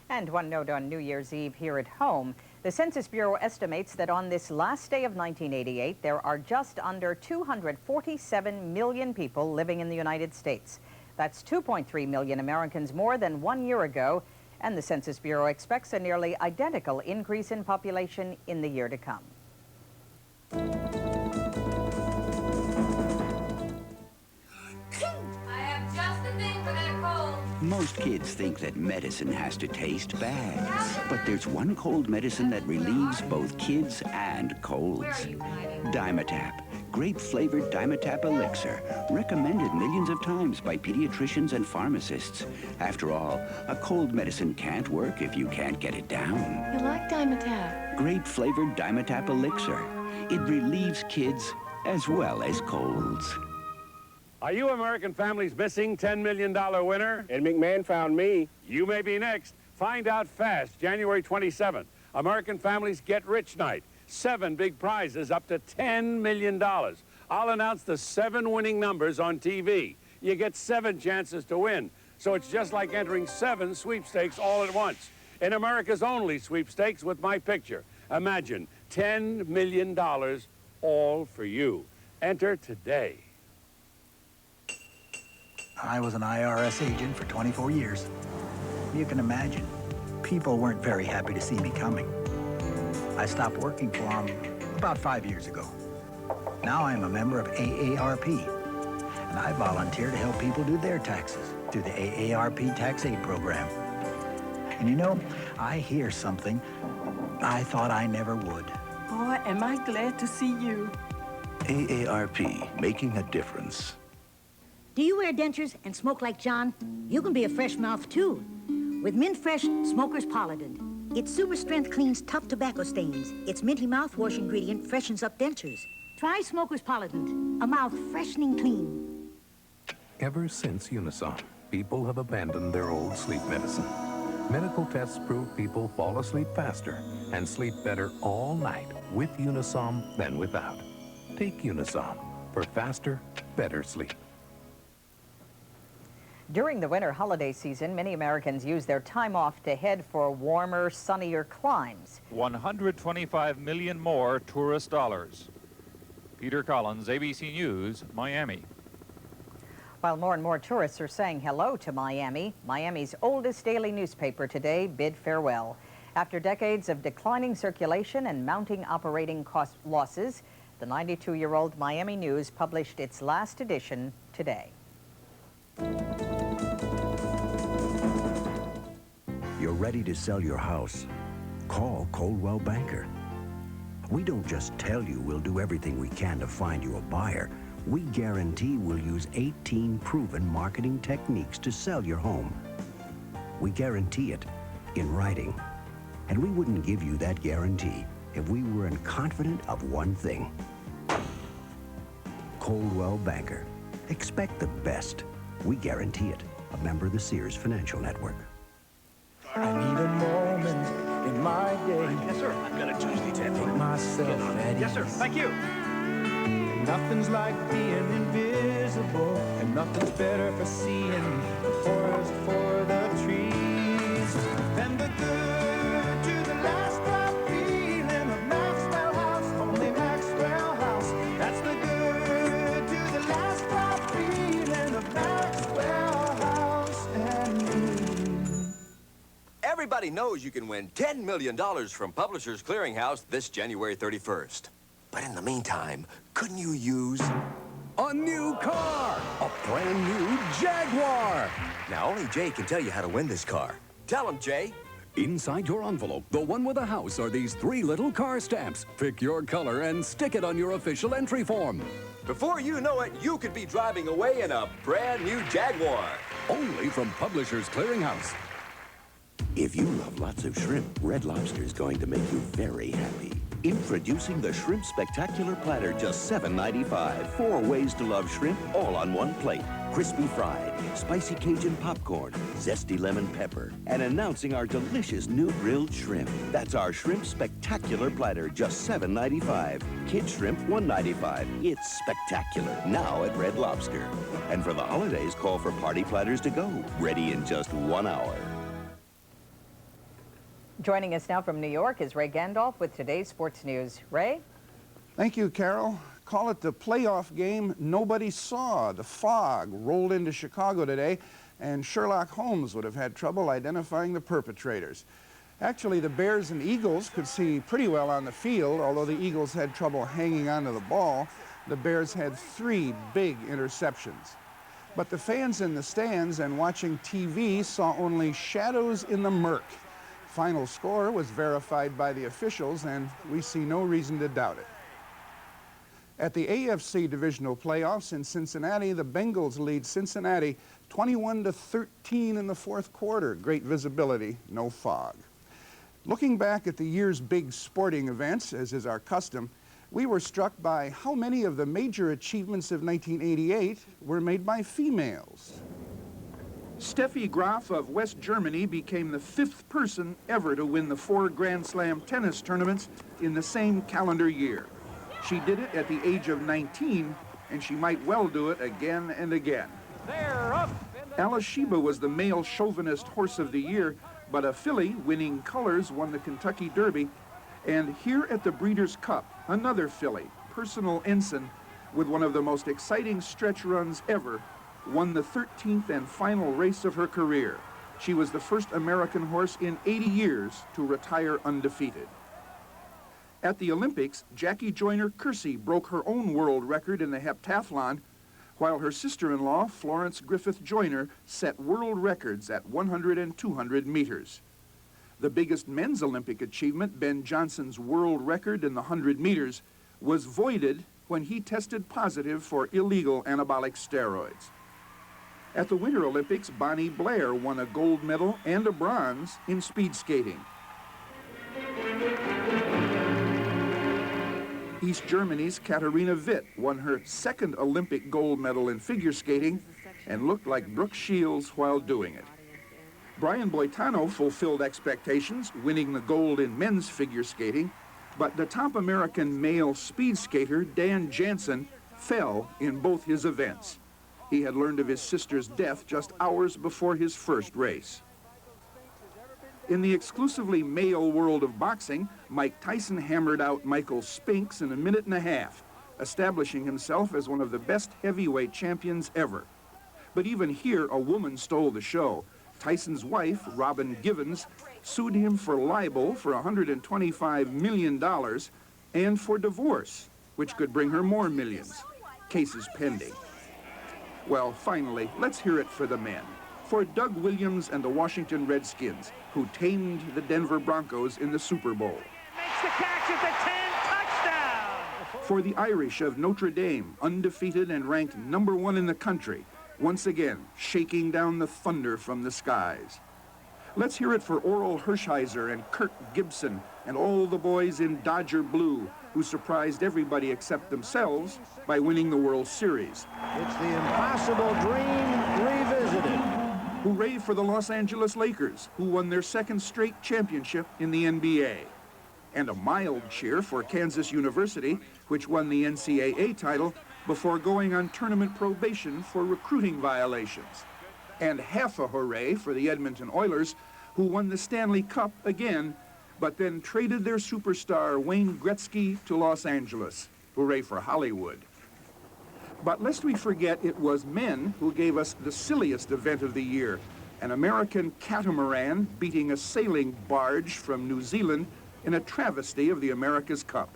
And one note on New Year's Eve here at home. The Census Bureau estimates that on this last day of 1988, there are just under 247 million people living in the United States. That's 2.3 million Americans more than 1 year ago, and the Census Bureau expects a nearly identical increase in population in the year to come. I have just the thing for that cold. Most kids think that medicine has to taste bad, but there's one cold medicine that relieves both kids and colds. Dimetap, grape-flavored Dimetap Elixir, recommended millions of times by pediatricians and pharmacists. After all, a cold medicine can't work if you can't get it down. You like Dimetap? Grape-flavored Dimetap Elixir. It relieves kids as well as colds. Are you American families missing $10 million winner? And McMahon found me. You may be next. Find out fast, January 27th. American Families Get Rich Night. 7 big prizes up to $10 million. I'll announce the 7 winning numbers on TV. You get 7 chances to win. So it's just like entering 7 sweepstakes all at once. In America's only sweepstakes with my picture. Imagine $10 million all for you. Enter today. I was an IRS agent for 24 years. You can imagine, people weren't very happy to see me coming. I stopped working for them about 5 years ago. Now I'm a member of AARP, and I volunteer to help people do their taxes through the AARP Tax Aid Program. And you know, I hear something I thought I never would. Boy, am I glad to see you. AARP, making a difference. Do you wear dentures and smoke like John? You can be a fresh mouth, too. With Mint Fresh Smoker's Polident. Its super strength cleans tough tobacco stains. Its minty mouthwash ingredient freshens up dentures. Try Smoker's Polident, a mouth freshening clean. Ever since Unisom, people have abandoned their old sleep medicine. Medical tests prove people fall asleep faster and sleep better all night with Unisom than without. Take Unisom for faster, better sleep. During the winter holiday season, many Americans use their time off to head for warmer, sunnier climes. 125 million more tourist dollars. Peter Collins, ABC News, Miami. While more and more tourists are saying hello to Miami, Miami's oldest daily newspaper today bid farewell. After decades of declining circulation and mounting operating cost losses, the 92-year-old Miami News published its last edition today. You're ready to sell your house? Call Coldwell Banker. We don't just tell you we'll do everything we can to find you a buyer. We guarantee we'll use 18 proven marketing techniques to sell your home. We guarantee it in writing. And we wouldn't give you that guarantee if we weren't confident of one thing. Coldwell Banker. Expect the best. We guarantee it. A member of the Sears Financial Network. I need a moment in my day. Yes, sir. I've got a Tuesday to make myself at Yes, sir. ease. Thank you. And nothing's like being invisible, and nothing's better for seeing the forest for the trees than the good to the last drop feeling of Maxwell House, only Maxwell House. That's the good to the last drop feeling of Maxwell House and me. Everybody knows you can win $10 million from Publishers Clearinghouse this January 31st. But in the meantime, couldn't you use A new car! A brand new Jaguar! Now, only Jay can tell you how to win this car. Tell him, Jay. Inside your envelope, the one with a house, are these 3 little car stamps. Pick your color and stick it on your official entry form. Before you know it, you could be driving away in a brand new Jaguar. Only from Publishers Clearinghouse. If you love lots of shrimp, Red Lobster's going to make you very happy. Introducing the Shrimp Spectacular Platter, just $7.95. 4 ways to love shrimp, all on one plate. Crispy fried, spicy Cajun popcorn, zesty lemon pepper, and announcing our delicious new grilled shrimp. That's our Shrimp Spectacular Platter, just $7.95. Kid shrimp, $1.95. It's spectacular, now at Red Lobster. And for the holidays, call for party platters to go, ready in just 1 hour. Joining us now from New York is Ray Gandolf with today's sports news. Ray? Thank you, Carol. Call it the playoff game nobody saw. The fog rolled into Chicago today, and Sherlock Holmes would have had trouble identifying the perpetrators. Actually, the Bears and Eagles could see pretty well on the field, although the Eagles had trouble hanging onto the ball. The Bears had 3 big interceptions. But the fans in the stands and watching TV saw only shadows in the murk. Final score was verified by the officials, and we see no reason to doubt it. At the AFC divisional playoffs in Cincinnati, the Bengals lead Cincinnati 21-13 in the 4th quarter. Great visibility, no fog. Looking back at the year's big sporting events, as is our custom, we were struck by how many of the major achievements of 1988 were made by females. Steffi Graf of West Germany became the 5th person ever to win the 4 Grand Slam tennis tournaments in the same calendar year. She did it at the age of 19, and she might well do it again and again. Alice Sheba was the male chauvinist horse of the year, but a filly, Winning Colors, won the Kentucky Derby. And here at the Breeders' Cup, another filly, Personal Ensign, with one of the most exciting stretch runs ever, won the 13th and final race of her career. She was the first American horse in 80 years to retire undefeated. At the Olympics, Jackie Joyner-Kersee broke her own world record in the heptathlon, while her sister-in-law, Florence Griffith Joyner, set world records at 100 and 200 meters. The biggest men's Olympic achievement, Ben Johnson's world record in the 100 meters, was voided when he tested positive for illegal anabolic steroids. At the Winter Olympics, Bonnie Blair won a gold medal and a bronze in speed skating. East Germany's Katharina Witt won her 2nd Olympic gold medal in figure skating and looked like Brooke Shields while doing it. Brian Boitano fulfilled expectations, winning the gold in men's figure skating, but the top American male speed skater, Dan Jansen, fell in both his events. He had learned of his sister's death just hours before his first race. In the exclusively male world of boxing, Mike Tyson hammered out Michael Spinks in a minute and a half, establishing himself as one of the best heavyweight champions ever. But even here, a woman stole the show. Tyson's wife, Robin Givens, sued him for libel for $125 million and for divorce, which could bring her more millions. Cases pending. Well, finally, let's hear it for the men. For Doug Williams and the Washington Redskins, who tamed the Denver Broncos in the Super Bowl. Makes the catch at the 10, touchdown! For the Irish of Notre Dame, undefeated and ranked #1 in the country, once again shaking down the thunder from the skies. Let's hear it for Oral Hershiser and Kirk Gibson and all the boys in Dodger Blue, who surprised everybody except themselves by winning the World Series. It's the impossible dream revisited. Hooray for the Los Angeles Lakers, who won their 2nd straight championship in the NBA. And a mild cheer for Kansas University, which won the NCAA title before going on tournament probation for recruiting violations. And half a hooray for the Edmonton Oilers, who won the Stanley Cup again, but then traded their superstar Wayne Gretzky to Los Angeles. Hooray for Hollywood. But lest we forget, it was men who gave us the silliest event of the year, an American catamaran beating a sailing barge from New Zealand in a travesty of the America's Cup.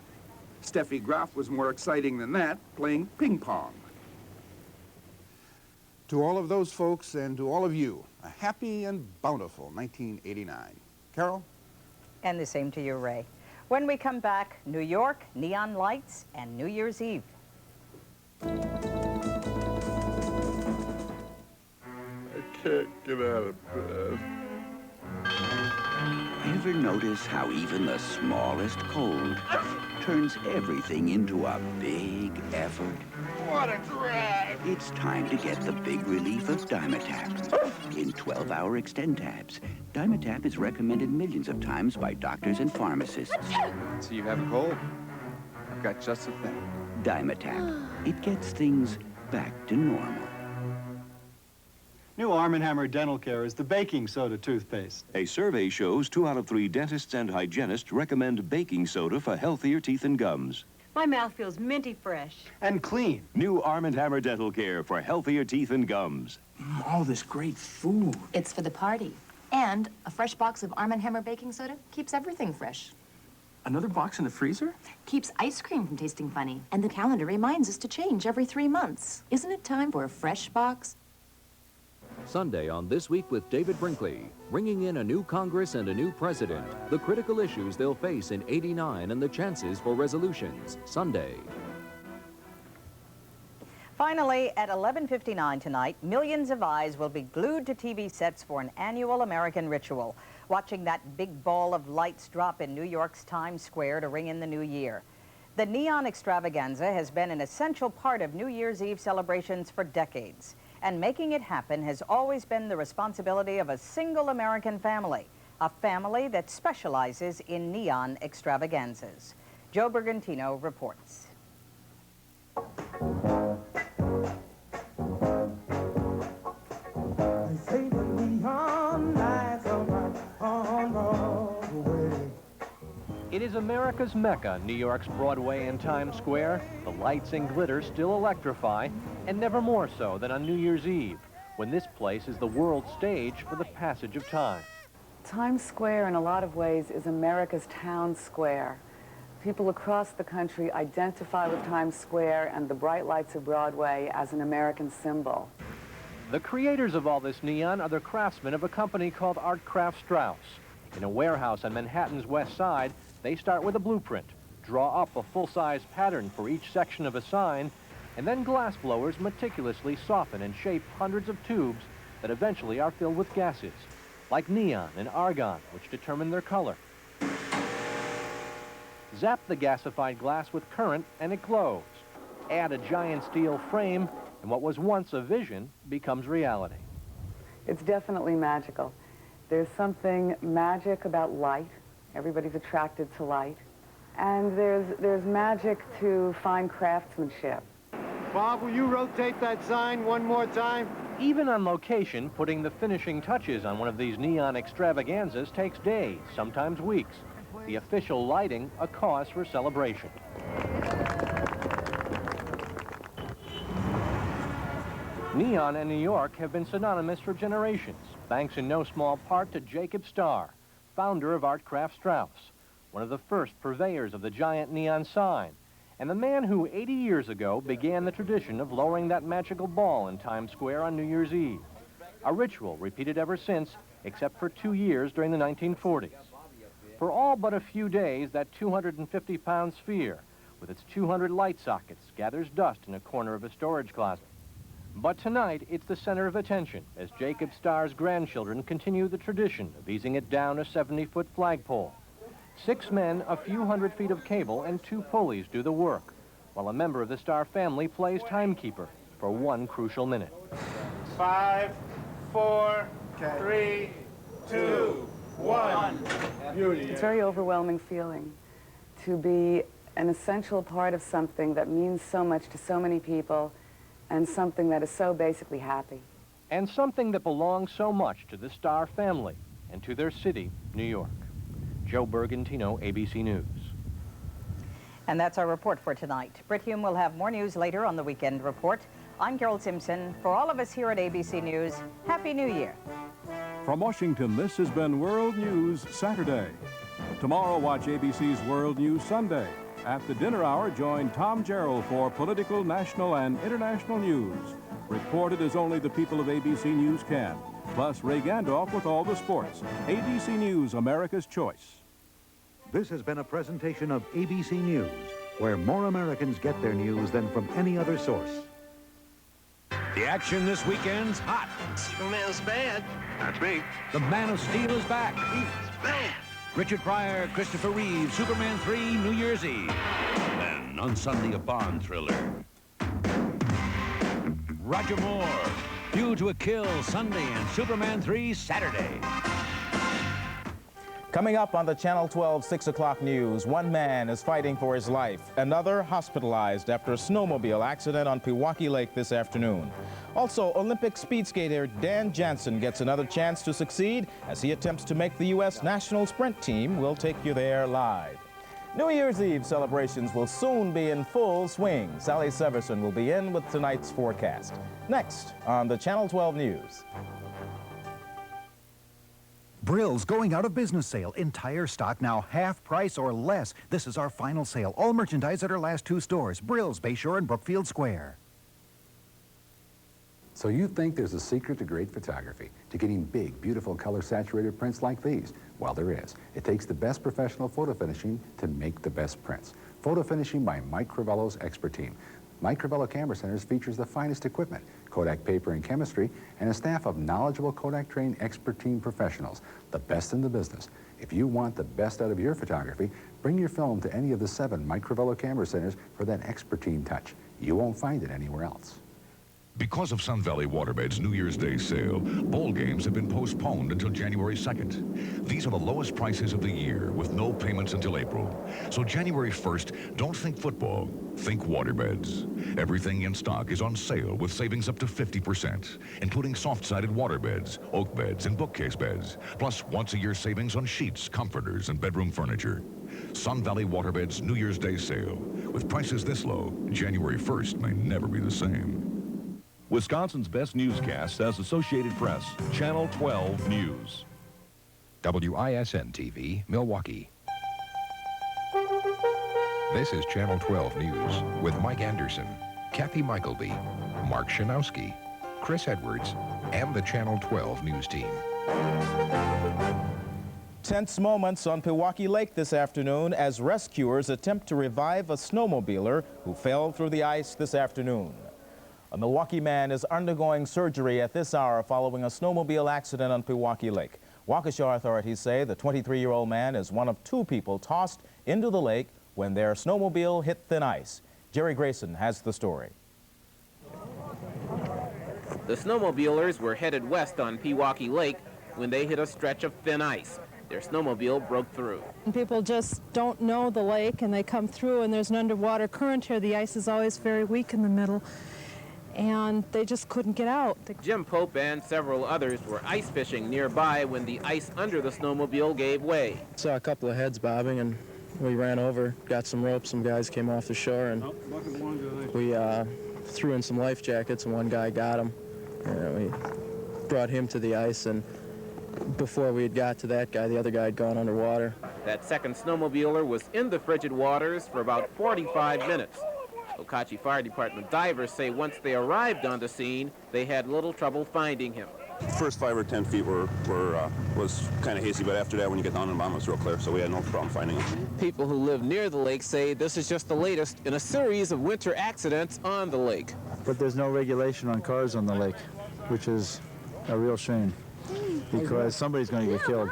Steffi Graf was more exciting than that, playing ping pong. To all of those folks and to all of you, a happy and bountiful 1989. Carol? And the same to you, Ray. When we come back, New York, neon lights, and New Year's Eve. I can't get out of bed. Ever notice how even the smallest cold turns everything into a big effort? What a drag! It's time to get the big relief of Dymatap. In 12-hour extend tabs, Dymatap is recommended millions of times by doctors and pharmacists. So you have a cold? I've got just the thing. Dymatap. It gets things back to normal. New Arm & Hammer Dental Care is the baking soda toothpaste. A survey shows 2 out of 3 dentists and hygienists recommend baking soda for healthier teeth and gums. My mouth feels minty fresh. And clean. New Arm & Hammer Dental Care for healthier teeth and gums. All this great food. It's for the party. And a fresh box of Arm & Hammer baking soda keeps everything fresh. Another box in the freezer? Keeps ice cream from tasting funny. And the calendar reminds us to change every 3 months. Isn't it time for a fresh box? Sunday on This Week with David Brinkley, bringing in a new Congress and a new president, the critical issues they'll face in '89 and the chances for resolutions. Sunday. Finally, at 11:59 tonight, millions of eyes will be glued to TV sets for an annual American ritual, watching that big ball of lights drop in New York's Times Square to ring in the new year. The neon extravaganza has been an essential part of New Year's Eve celebrations for decades. And making it happen has always been the responsibility of a single American family, a family that specializes in neon extravaganzas. Joe Bergantino reports. It is America's Mecca, New York's Broadway and Times Square. The lights and glitter still electrify, and never more so than on New Year's Eve, when this place is the world stage for the passage of time. Times Square, in a lot of ways, is America's town square. People across the country identify with Times Square and the bright lights of Broadway as an American symbol. The creators of all this neon are the craftsmen of a company called Art Craft Strauss. In a warehouse on Manhattan's West Side, they start with a blueprint, draw up a full-size pattern for each section of a sign, and then glassblowers meticulously soften and shape hundreds of tubes that eventually are filled with gases, like neon and argon, which determine their color. Zap the gasified glass with current and it glows. Add a giant steel frame, and what was once a vision becomes reality. It's definitely magical. There's something magic about light. Everybody's attracted to light. And there's magic to fine craftsmanship. Bob, will you rotate that sign one more time? Even on location, putting the finishing touches on one of these neon extravaganzas takes days, sometimes weeks. The official lighting, a cause for celebration. Neon and New York have been synonymous for generations, thanks in no small part to Jacob Starr, founder of Art Craft Strauss, one of the first purveyors of the giant neon sign, and the man who 80 years ago began the tradition of lowering that magical ball in Times Square on New Year's Eve, a ritual repeated ever since, except for 2 years during the 1940s. For all but a few days, that 250-pound sphere, with its 200 light sockets, gathers dust in a corner of a storage closet. But tonight, it's the center of attention as Jacob Starr's grandchildren continue the tradition of easing it down a 70-foot flagpole. 6 men, a few hundred feet of cable, and 2 pulleys do the work, while a member of the Starr family plays timekeeper for 1 crucial minute. 5, 4, 3, 2, 1. It's a very overwhelming feeling to be an essential part of something that means so much to so many people and something that is so basically happy. And something that belongs so much to the Starr family and to their city, New York. Joe Bergantino, ABC News. And that's our report for tonight. Britt Hume will have more news later on the Weekend Report. I'm Carol Simpson. For all of us here at ABC News, Happy New Year. From Washington, this has been World News Saturday. Tomorrow, watch ABC's World News Sunday. At the dinner hour, join Tom Gerald for political, national, and international news. reported as only the people of ABC News can. Plus, Ray Gandolf with all the sports. ABC News, America's choice. This has been a presentation of ABC News, where more Americans get their news than from any other source. The action this weekend's hot. Superman's bad. That's me. The Man of Steel is back. He's bad. Richard Pryor, Christopher Reeve, Superman 3, New Year's Eve. And on Sunday, a Bond thriller. Roger Moore, Due to a Kill, Sunday, and Superman 3, Saturday. Coming up on the Channel 12 6 o'clock news, one man is fighting for his life. Another hospitalized after a snowmobile accident on Pewaukee Lake this afternoon. Also, Olympic speed skater Dan Jansen gets another chance to succeed as he attempts to make the U.S. national sprint team. We'll take you there live. New Year's Eve celebrations will soon be in full swing. Sally Severson will be in with tonight's forecast. Next on the Channel 12 News. Brill's going out of business sale. Entire stock now half price or less. This is our final sale. All merchandise at our last 2 stores. Brill's, Bayshore and Brookfield Square. So you think there's a secret to great photography, to getting big, beautiful, color-saturated prints like these? Well, there is. It takes the best professional photo finishing to make the best prints. Photo finishing by Mike Crivello's expert team. Mike Crivello Camera Centers features the finest equipment, Kodak paper and chemistry, and a staff of knowledgeable Kodak-trained expert team professionals, the best in the business. If you want the best out of your photography, bring your film to any of the 7 Mike Crivello Camera Centers for that expert team touch. You won't find it anywhere else. Because of Sun Valley Waterbed's New Year's Day sale, bowl games have been postponed until January 2nd. These are the lowest prices of the year with no payments until April. So January 1st, don't think football, think waterbeds. Everything in stock is on sale with savings up to 50%, including soft-sided waterbeds, oak beds, and bookcase beds, plus once-a-year savings on sheets, comforters, and bedroom furniture. Sun Valley Waterbed's New Year's Day sale. With prices this low, January 1st may never be the same. Wisconsin's best newscast says Associated Press, Channel 12 News. WISN TV, Milwaukee. This is Channel 12 News with Mike Anderson, Kathy Michelby, Mark Shanowski, Chris Edwards, and the Channel 12 News team. Tense moments on Pewaukee Lake this afternoon as rescuers attempt to revive a snowmobiler who fell through the ice this afternoon. A Milwaukee man is undergoing surgery at this hour following a snowmobile accident on Pewaukee Lake. Waukesha authorities say the 23-year-old man is one of 2 people tossed into the lake when their snowmobile hit thin ice. Jerry Grayson has the story. The snowmobilers were headed west on Pewaukee Lake when they hit a stretch of thin ice. Their snowmobile broke through. People just don't know the lake and they come through and there's an underwater current here. The ice is always very weak in the middle. And they just couldn't get out. Jim Pope and several others were ice fishing nearby when the ice under the snowmobile gave way. Saw a couple of heads bobbing and we ran over, got some ropes, some guys came off the shore and we threw in some life jackets and one guy got him. And we brought him to the ice and before we had got to that guy, the other guy had gone underwater. That second snowmobiler was in the frigid waters for about 45 minutes. Okauchee Fire Department divers say once they arrived on the scene, they had little trouble finding him. First 5 or 10 feet was kind of hazy, but after that, when you get down in the bottom, it was real clear, so we had no problem finding him. People who live near the lake say this is just the latest in a series of winter accidents on the lake. But there's no regulation on cars on the lake, which is a real shame, because somebody's going to get killed.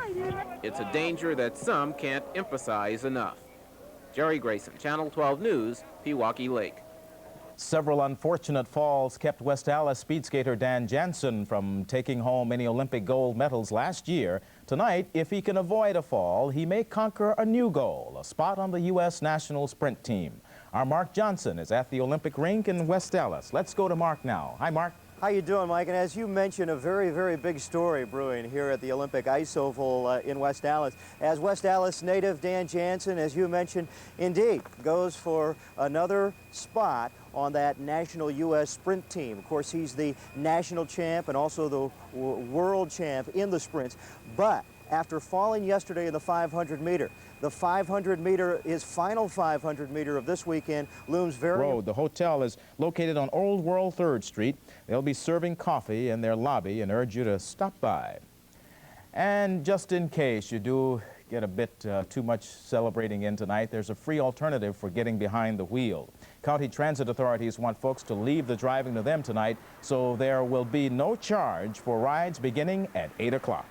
It's a danger that some can't emphasize enough. Jerry Grayson, Channel 12 News, Pewaukee Lake. Several unfortunate falls kept West Allis speed skater Dan Jansen from taking home many Olympic gold medals last year. Tonight, if he can avoid a fall, he may conquer a new goal, a spot on the U.S. national sprint team. Our Mark Johnson is at the Olympic rink in West Allis. Let's go to Mark now. Hi, Mark. How you doing, Mike? And as you mentioned, a very, very big story brewing here at the Olympic Ice Oval in West Allis. As West Allis native Dan Jansen, as you mentioned, indeed goes for another spot on that national U.S. sprint team. Of course, he's the national champ and also the world champ in the sprints. But after falling yesterday in the 500 meter. The 500 meter, his final 500 meter of this weekend, looms very... Road. The hotel is located on Old World 3rd Street. They'll be serving coffee in their lobby and urge you to stop by. And just in case you do get a bit too much celebrating in tonight, there's a free alternative for getting behind the wheel. County transit authorities want folks to leave the driving to them tonight, so there will be no charge for rides beginning at 8 o'clock.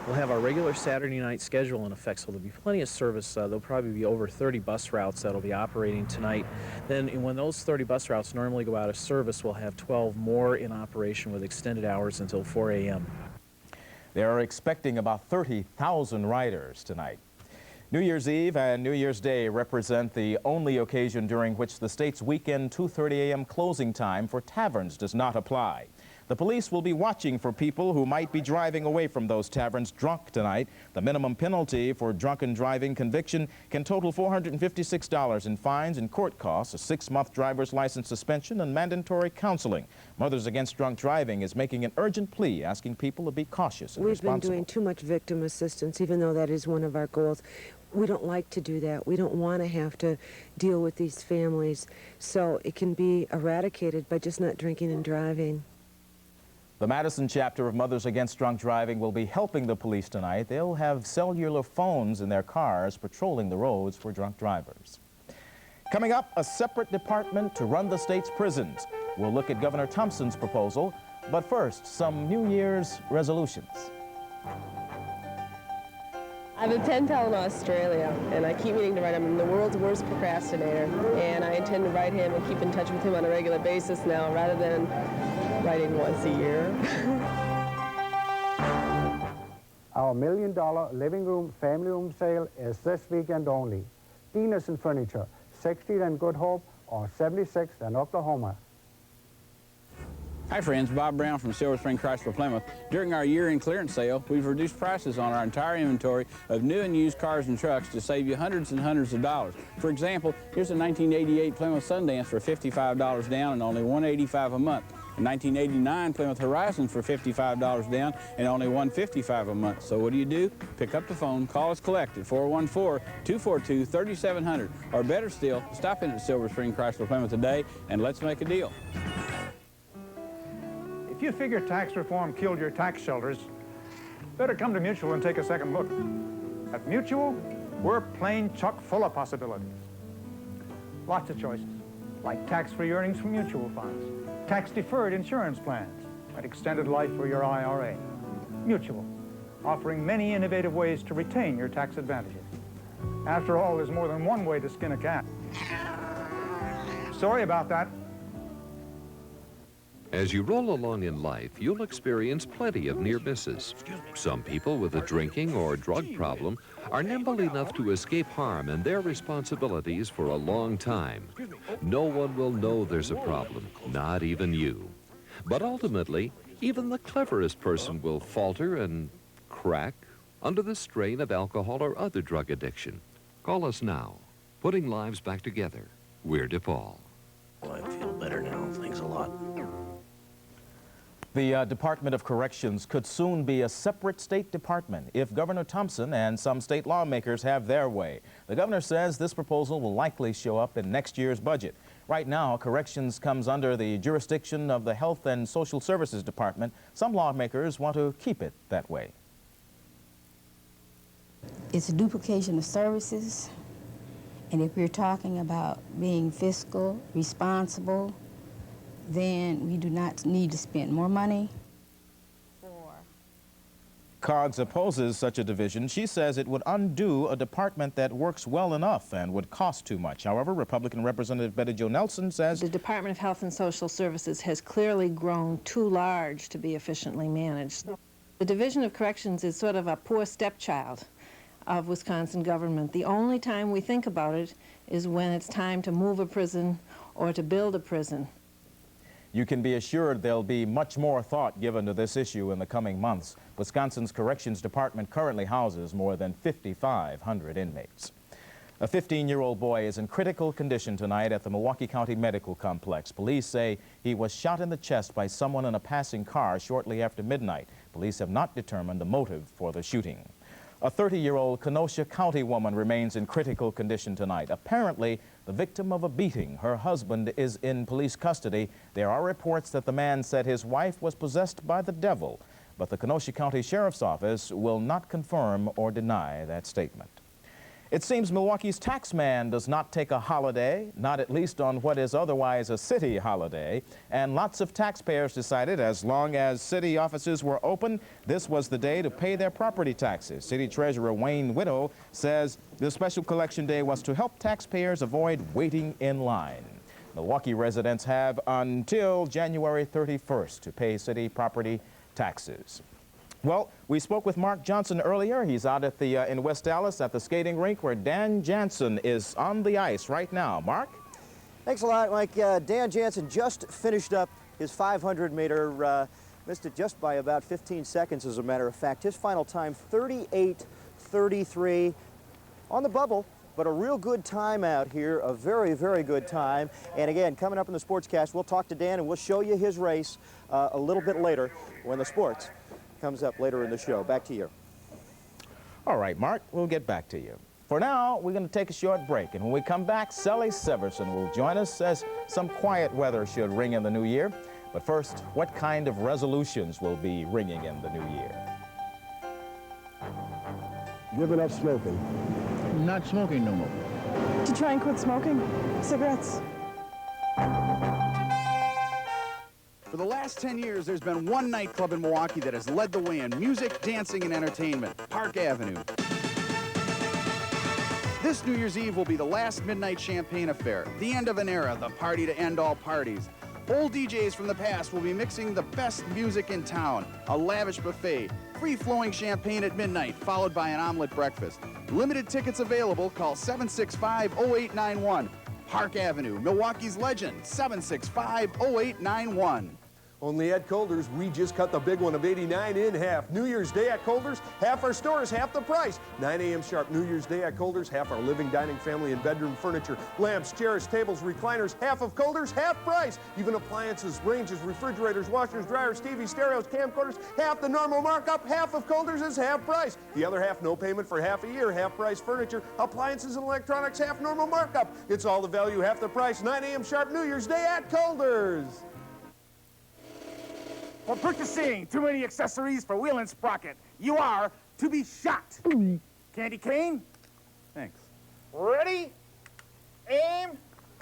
We'll have our regular Saturday night schedule in effect, so there'll be plenty of service. There'll probably be over 30 bus routes that'll be operating tonight. Then when those 30 bus routes normally go out of service, we'll have 12 more in operation with extended hours until 4 a.m. They are expecting about 30,000 riders tonight. New Year's Eve and New Year's Day represent the only occasion during which the state's weekend 2:30 a.m. closing time for taverns does not apply. The police will be watching for people who might be driving away from those taverns drunk tonight. The minimum penalty for drunken driving conviction can total $456 in fines and court costs, a 6-month driver's license suspension, and mandatory counseling. Mothers Against Drunk Driving is making an urgent plea, asking people to be cautious and responsible. We've been doing too much victim assistance, even though that is one of our goals. We don't like to do that. We don't want to have to deal with these families. So it can be eradicated by just not drinking and driving. The Madison chapter of Mothers Against Drunk Driving will be helping the police tonight. They'll have cellular phones in their cars patrolling the roads for drunk drivers. Coming up, a separate department to run the state's prisons. We'll look at Governor Thompson's proposal, but first, some New Year's resolutions. I have a pen pal in Australia, and I keep meaning to write him. I'm the world's worst procrastinator, and I intend to write him and keep in touch with him on a regular basis now, rather than writing once a year. Our $1 million living room, family room sale is this weekend only. Dinason Furniture, 60th and Good Hope, or 76th and Oklahoma. Hi friends, Bob Brown from Silver Spring Chrysler Plymouth. During our year-end clearance sale, we've reduced prices on our entire inventory of new and used cars and trucks to save you hundreds and hundreds of dollars. For example, here's a 1988 Plymouth Sundance for $55 down and only $185 a month. A 1989 Plymouth Horizon for $55 down and only $155 a month. So what do? Pick up the phone, call us collect at 414-242-3700. Or better still, stop in at Silver Spring Chrysler Plymouth today and let's make a deal. If you figure tax reform killed your tax shelters, better come to Mutual and take a second look. At Mutual, we're plain chock full of possibilities. Lots of choices, like tax-free earnings from mutual funds, tax-deferred insurance plans, and extended life for your IRA. Mutual, offering many innovative ways to retain your tax advantages. After all, there's more than one way to skin a cat. Sorry about that. As you roll along in life, you'll experience plenty of near misses. Some people with a drinking or drug problem are nimble enough to escape harm and their responsibilities for a long time. No one will know there's a problem, not even you. But ultimately, even the cleverest person will falter and crack under the strain of alcohol or other drug addiction. Call us now. Putting lives back together. We're DePaul. Well, I feel better now. Thanks a lot. The Department of Corrections could soon be a separate state department if Governor Thompson and some state lawmakers have their way. The governor says this proposal will likely show up in next year's budget. Right now, corrections comes under the jurisdiction of the Health and Social Services Department. Some lawmakers want to keep it that way. It's a duplication of services, and if we're talking about being fiscal, responsible, then we do not need to spend more money. COGS opposes such a division. She says it would undo a department that works well enough and would cost too much. However, Republican Representative Betty Jo Nelson says the Department of Health and Social Services has clearly grown too large to be efficiently managed. The Division of Corrections is sort of a poor stepchild of Wisconsin government. The only time we think about it is when it's time to move a prison or to build a prison. You can be assured there'll be much more thought given to this issue in the coming months. Wisconsin's Corrections Department currently houses more than 5,500 inmates. A 15-year-old boy is in critical condition tonight at the Milwaukee County Medical Complex. Police say he was shot in the chest by someone in a passing car shortly after midnight. Police have not determined the motive for the shooting. A 30-year-old Kenosha County woman remains in critical condition tonight. Apparently, the victim of a beating. Her husband is in police custody. There are reports that the man said his wife was possessed by the devil, but the Kenosha County Sheriff's Office will not confirm or deny that statement. It seems Milwaukee's tax man does not take a holiday, not at least on what is otherwise a city holiday, and lots of taxpayers decided as long as city offices were open, this was the day to pay their property taxes. City Treasurer Wayne Widow says the special collection day was to help taxpayers avoid waiting in line. Milwaukee residents have until January 31st to pay city property taxes. Well, we spoke with Mark Johnson earlier. He's out at the in West Dallas at the skating rink where Dan Jansen is on the ice right now. Mark? Thanks a lot, Mike. Dan Jansen just finished up his 500-meter, missed it just by about 15 seconds, as a matter of fact. His final time, 38:33 on the bubble, but a real good time out here, a very, very good time. And again, coming up in the Sportscast, we'll talk to Dan and we'll show you his race a little bit later when the sports comes up later in the show. Back to you. All right, Mark, we'll get back to you. For now, we're going to take a short break, and when we come back, Sally Severson will join us as some quiet weather should ring in the new year. But first, what kind of resolutions will be ringing in the new year? Giving up smoking. Not smoking no more. To try and quit smoking cigarettes. For the last 10 years, there's been one nightclub in Milwaukee that has led the way in music, dancing, and entertainment, Park Avenue. This New Year's Eve will be the last midnight champagne affair, the end of an era, the party to end all parties. Old DJs from the past will be mixing the best music in town, a lavish buffet, free-flowing champagne at midnight, followed by an omelet breakfast. Limited tickets available. Call 765-0891. Park Avenue, Milwaukee's legend, 765-0891. Only at Colders, we just cut the big one of 89 in half. New Year's Day at Colders, half our stores, half the price. 9 a.m. sharp, New Year's Day at Colders, half our living, dining, family, and bedroom furniture. Lamps, chairs, tables, recliners, half of Colders, half price. Even appliances, ranges, refrigerators, washers, dryers, TVs, stereos, camcorders, half the normal markup. Half of Colders is half price. The other half, no payment for half a year. Half price furniture, appliances, and electronics, half normal markup. It's all the value, half the price. 9 a.m. sharp, New Year's Day at Colders. For purchasing too many accessories for wheel and sprocket, you are to be shot. Candy cane? Thanks. Ready? Aim.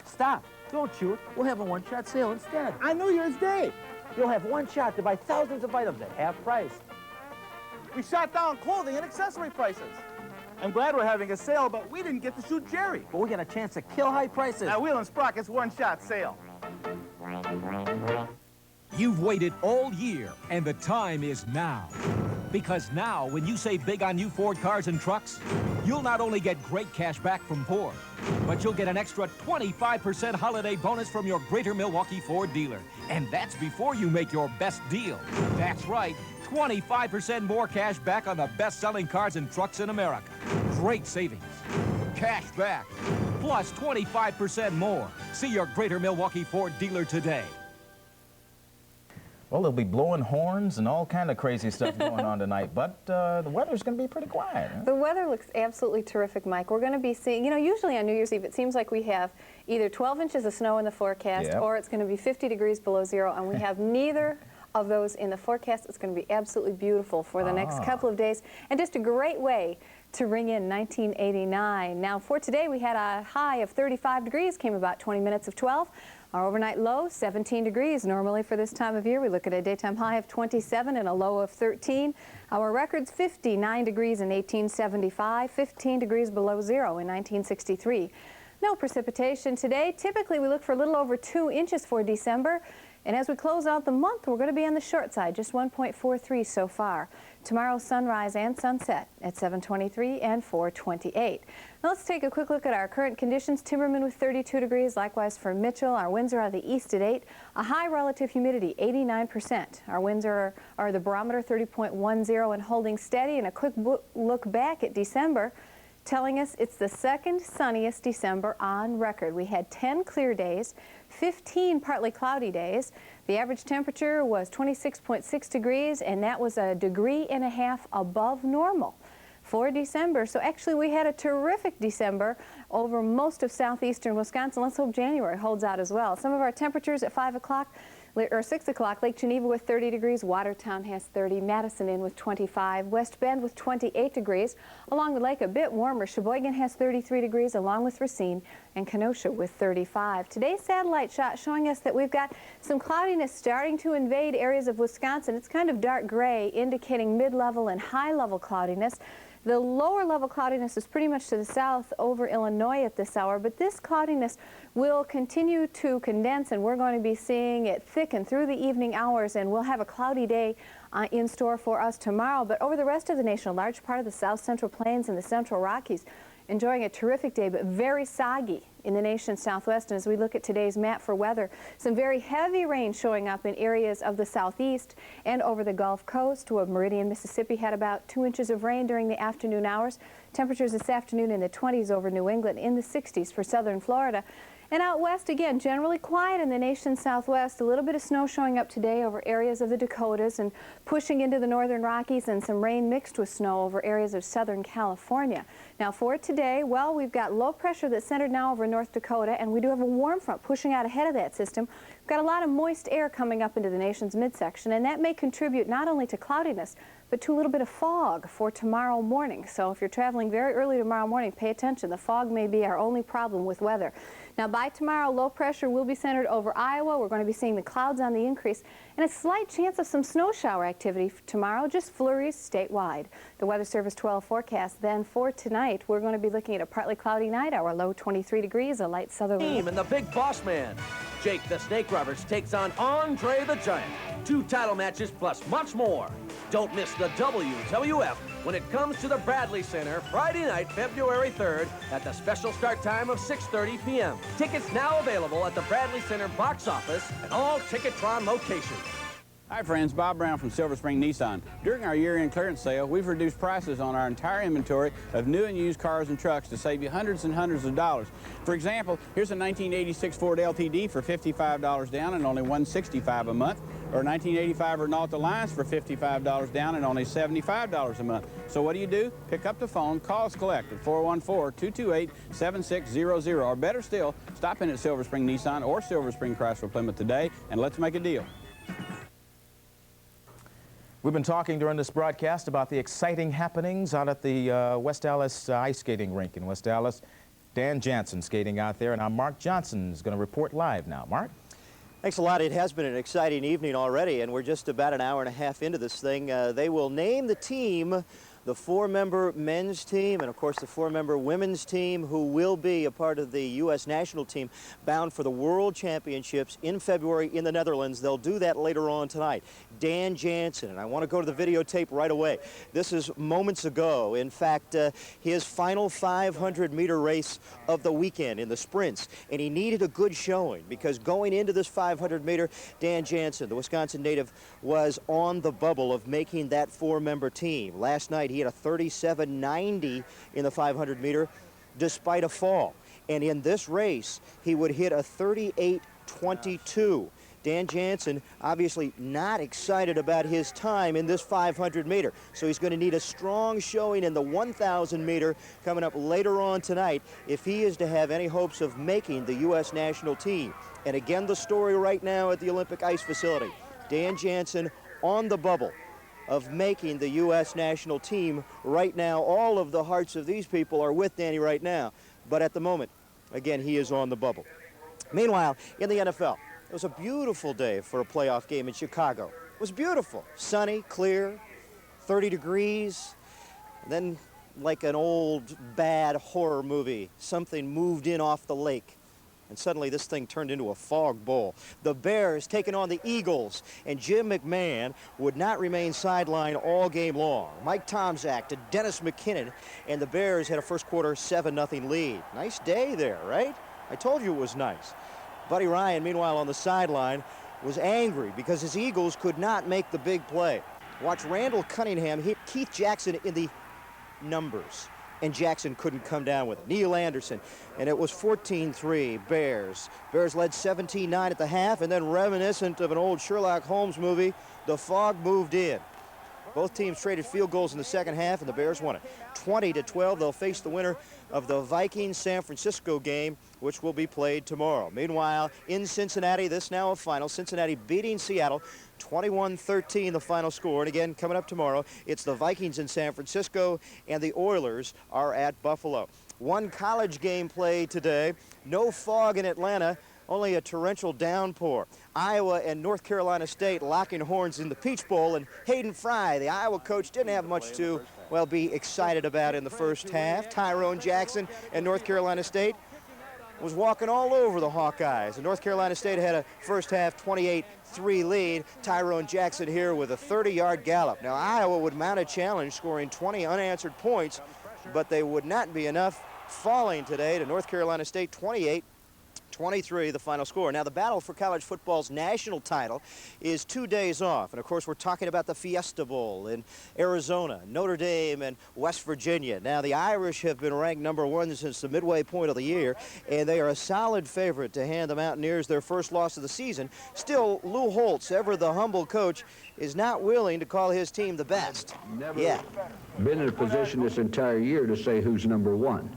Stop. Don't shoot. We'll have a one-shot sale instead. On New Year's Day, you'll have one shot to buy thousands of items at half price. We shot down clothing and accessory prices. I'm glad we're having a sale, but we didn't get to shoot Jerry. But we got a chance to kill high prices. Now, wheel and sprocket's one-shot sale. You've waited all year, and the time is now. Because now, when you save big on new Ford cars and trucks, you'll not only get great cash back from Ford, but you'll get an extra 25% holiday bonus from your Greater Milwaukee Ford dealer. And that's before you make your best deal. That's right, 25% more cash back on the best-selling cars and trucks in America. Great savings. Cash back, plus 25% more. See your Greater Milwaukee Ford dealer today. Well, they'll be blowing horns and all kind of crazy stuff going on tonight, but the weather's going to be pretty quiet. Huh? The weather looks absolutely terrific, Mike. We're going to be seeing, you know, usually on New Year's Eve, it seems like we have either 12 inches of snow in the forecast or it's going to be 50 degrees below zero, and we have neither of those in the forecast. It's going to be absolutely beautiful for the next couple of days, and just a great way to ring in 1989. Now, for today, we had a high of 35 degrees, came about 20 minutes of 12. Our overnight low, 17 degrees. Normally for this time of year, we look at a daytime high of 27 and a low of 13. Our records, 59 degrees in 1875, 15 degrees below zero in 1963. No precipitation today. Typically, we look for a little over 2 inches for December. And as we close out the month, we're going to be on the short side, just 1.43 so far. Tomorrow, sunrise and sunset at 7:23 and 4:28. Now let's take a quick look at our current conditions. Timberman with 32 degrees, likewise for Mitchell. Our winds are out of the east at 8. A high relative humidity, 89%. Our winds are the barometer 30.10 and holding steady. And a quick look back at December. telling us it's the second sunniest December on record. We had 10 clear days, 15 partly cloudy days. The average temperature was 26.6 degrees, and that was 1.5 degrees above normal for December. So actually we had a terrific December over most of southeastern Wisconsin. Let's hope January holds out as well. Some of our temperatures at 5 o'clock or 6 o'clock, Lake Geneva with 30 degrees, Watertown has 30, Madison Inn with 25, West Bend with 28 degrees. Along the lake a bit warmer, Sheboygan has 33 degrees along with Racine, and Kenosha with 35. Today's satellite shot showing us that we've got some cloudiness starting to invade areas of Wisconsin. It's kind of dark gray, indicating mid-level and high-level cloudiness. The lower level cloudiness is pretty much to the south over Illinois at this hour, but this cloudiness will continue to condense, and we're going to be seeing it thicken through the evening hours, and we'll have a cloudy day in store for us tomorrow. But over the rest of the nation, a large part of the south central plains and the central Rockies enjoying a terrific day, but very soggy in the nation's southwest. And as we look at today's map for weather, some very heavy rain showing up in areas of the southeast and over the Gulf Coast. Meridian, Mississippi had about 2 inches of rain during the afternoon hours. Temperatures this afternoon in the 20s over New England, in the 60s for southern Florida. And out west, again, generally quiet in the nation's southwest. A little bit of snow showing up today over areas of the Dakotas and pushing into the northern Rockies, and some rain mixed with snow over areas of southern California. Now for today, well, we've got low pressure that's centered now over North Dakota, and we do have a warm front pushing out ahead of that system. We've got a lot of moist air coming up into the nation's midsection, and that may contribute not only to cloudiness, but to a little bit of fog for tomorrow morning. So if you're traveling very early tomorrow morning, pay attention. The fog may be our only problem with weather. Now by tomorrow, low pressure will be centered over Iowa. We're going to be seeing the clouds on the increase and a slight chance of some snow shower activity tomorrow, just flurries statewide. The Weather Service 12 forecast. Then for tonight, we're going to be looking at a partly cloudy night. Our low 23 degrees, a light southerly. Team and the big boss man. Jake the Snake Roberts takes on Andre the Giant. 2 title matches plus much more. Don't miss the WWF when it comes to the Bradley Center Friday night, February 3rd at the special start time of 6:30 p.m. Tickets now available at the Bradley Center box office and all Ticketron locations. Hi friends, Bob Brown from Silver Spring Nissan. During our year-end clearance sale, we've reduced prices on our entire inventory of new and used cars and trucks to save you hundreds and hundreds of dollars. For example, here's a 1986 Ford LTD for $55 down and only $165 a month, or a 1985 Renault Alliance for $55 down and only $75 a month. So what do? Pick up the phone, call us collect at 414-228-7600, or better still, stop in at Silver Spring Nissan or Silver Spring Chrysler Plymouth today, and let's make a deal. We've been talking during this broadcast about the exciting happenings out at the West Allis ice skating rink in West Allis. Dan Jansen skating out there, and now Mark Johnson is going to report live now. Mark? Thanks a lot. It has been an exciting evening already, and we're just about an hour and a half into this thing. They will name the team, the 4-member men's team, and of course the 4-member women's team, who will be a part of the U.S. national team bound for the World Championships in February in the Netherlands. They'll do that later on tonight. Dan Jansen, and I want to go to the videotape right away. This is moments ago. In fact, his final 500-meter race of the weekend in the sprints, and he needed a good showing because going into this 500-meter, Dan Jansen, the Wisconsin native, was on the bubble of making that 4-member team. Last night, he had a 37.90 in the 500-meter despite a fall. And in this race, he would hit a 38.22. Dan Jansen obviously not excited about his time in this 500-meter. So he's going to need a strong showing in the 1,000-meter coming up later on tonight if he is to have any hopes of making the U.S. national team. And again, the story right now at the Olympic Ice Facility. Dan Jansen on the bubble of making the U.S. national team right now. All of the hearts of these people are with Danny right now. But at the moment, again, he is on the bubble. Meanwhile, in the NFL, it was a beautiful day for a playoff game in Chicago. It was beautiful. Sunny, clear, 30 degrees. Then, like an old, bad horror movie, something moved in off the lake. And suddenly this thing turned into a fog bowl. The Bears taking on the Eagles, and Jim McMahon would not remain sidelined all game long. Mike Tomczak to Dennis McKinnon, and the Bears had a first quarter 7-0 lead. Nice day there, right? I told you it was nice. Buddy Ryan, meanwhile, on the sideline, was angry because his Eagles could not make the big play. Watch Randall Cunningham hit Keith Jackson in the numbers. and Jackson couldn't come down with it. Neil Anderson, and it was 14-3 Bears. Bears led 17-9 at the half, and then reminiscent of an old Sherlock Holmes movie, the fog moved in. Both teams traded field goals in the second half, and the Bears won it. 20-12, they'll face the winner of the Vikings-San Francisco game, which will be played tomorrow. Meanwhile, in Cincinnati, this now a final. Cincinnati beating Seattle, 21-13 the final score. And again, coming up tomorrow, it's the Vikings in San Francisco, and the Oilers are at Buffalo. One college game played today. No fog in Atlanta. Only a torrential downpour. Iowa and North Carolina State locking horns in the Peach Bowl, and Hayden Fry, the Iowa coach, didn't have much to, well, be excited about in the first half. Tyrone Jackson and North Carolina State was walking all over the Hawkeyes. And North Carolina State had a first half 28-3 lead. Tyrone Jackson here with a 30-yard gallop. Now, Iowa would mount a challenge, scoring 20 unanswered points, but they would not be enough, falling today to North Carolina State 28-23, the final score. Now, the battle for college football's national title is 2 days off. And, of course, we're talking about the Fiesta Bowl in Arizona, Notre Dame, and West Virginia. Now, the Irish have been ranked #1 since the midway point of the year, and they are a solid favorite to hand the Mountaineers their first loss of the season. Still, Lou Holtz, ever the humble coach, is not willing to call his team the best. Never been in a position this entire year to say who's #1.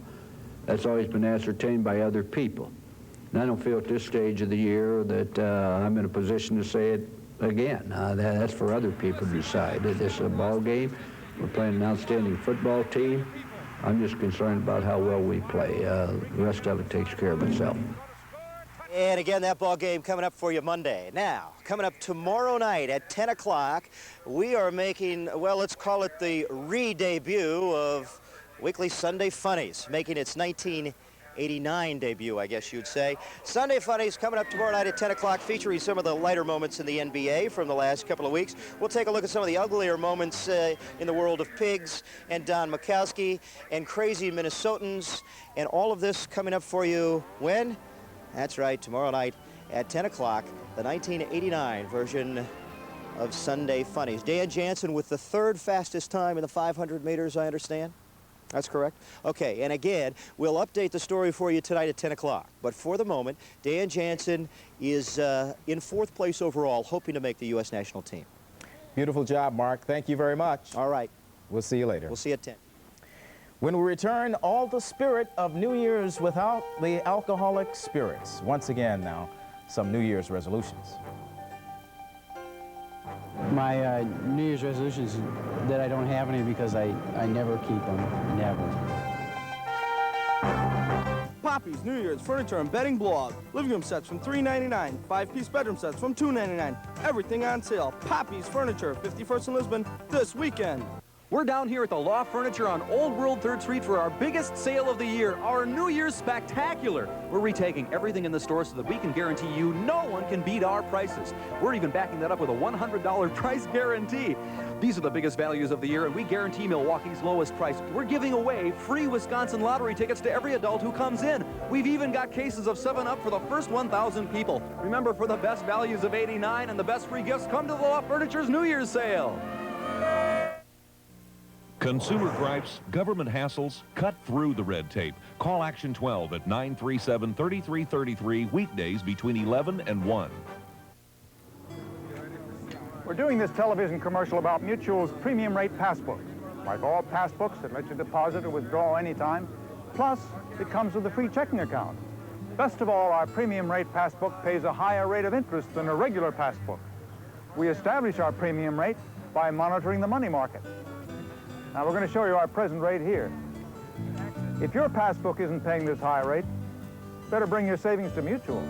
That's always been ascertained by other people. And I don't feel at this stage of the year that I'm in a position to say it again. That's for other people to decide. This is a ball game. We're playing an outstanding football team. I'm just concerned about how well we play. The rest of it takes care of itself. And again, that ball game coming up for you Monday. Now, coming up tomorrow night at 10 o'clock, we are making, well, let's call it the re-debut of Weekly Sunday Funnies, making its 1989 debut, I guess you'd say. Sunday Funnies coming up tomorrow night at 10 o'clock, featuring some of the lighter moments in the NBA from the last couple of weeks. We'll take a look at some of the uglier moments in the world of pigs and Don Mikowski and crazy Minnesotans, and all of this coming up for you when? That's right, tomorrow night at 10 o'clock, the 1989 version of Sunday Funnies. Dan Jansen with the third fastest time in the 500 meters, I understand? That's correct? Okay, and again, we'll update the story for you tonight at 10 o'clock. But for the moment, Dan Jansen is in 4th place overall, hoping to make the U.S. national team. Beautiful job, Mark. Thank you very much. All right. We'll see you later. We'll see you at 10. When we return, all the spirit of New Year's without the alcoholic spirits. Once again now, some New Year's resolutions. My New Year's resolutions that I don't have any because I never keep them, never. Poppy's New Year's Furniture and Bedding blog. Living room sets from $3.99. 5-piece bedroom sets from $2.99. Everything on sale. Poppy's Furniture, 51st and Lisbon, this weekend. We're down here at the Law Furniture on Old World 3rd Street for our biggest sale of the year, our New Year's Spectacular. We're retaking everything in the store so that we can guarantee you no one can beat our prices. We're even backing that up with a $100 price guarantee. These are the biggest values of the year, and we guarantee Milwaukee's lowest price. We're giving away free Wisconsin lottery tickets to every adult who comes in. We've even got cases of 7-Up for the first 1,000 people. Remember, for the best values of '89 and the best free gifts, come to the Law Furniture's New Year's sale. Consumer gripes, government hassles, cut through the red tape. Call Action 12 at 937-3333, weekdays between 11 and 1. We're doing this television commercial about Mutual's premium rate passbook. Like all passbooks, it lets you deposit or withdraw anytime. Plus, it comes with a free checking account. Best of all, our premium rate passbook pays a higher rate of interest than a regular passbook. We establish our premium rate by monitoring the money market. Now, we're going to show you our present rate here. If your passbook isn't paying this high rate, better bring your savings to Mutual.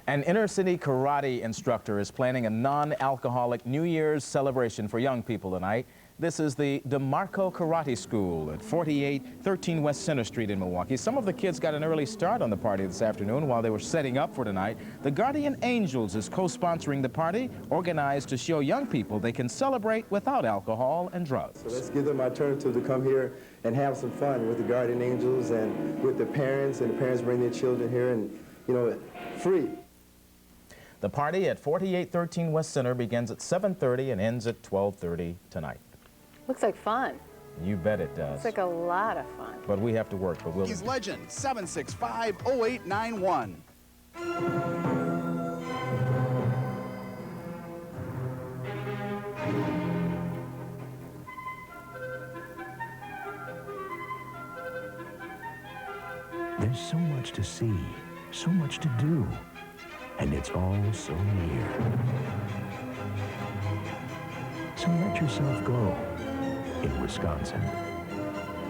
An inner-city karate instructor is planning a non-alcoholic New Year's celebration for young people tonight. This is the DeMarco Karate School at 4813 West Center Street in Milwaukee. Some of the kids got an early start on the party this afternoon while they were setting up for tonight. The Guardian Angels is co-sponsoring the party, organized to show young people they can celebrate without alcohol and drugs. So let's give them an alternative to come here and have some fun with the Guardian Angels and with the parents, and the parents bring their children here and, you know, free. The party at 4813 West Center begins at 7:30 and ends at 12:30 tonight. Looks like fun. You bet it does. Looks like a lot of fun. But we have to work, but we'll... He's legend, 765-0891. There's so much to see, so much to do, and it's all so near. So let yourself go. In Wisconsin,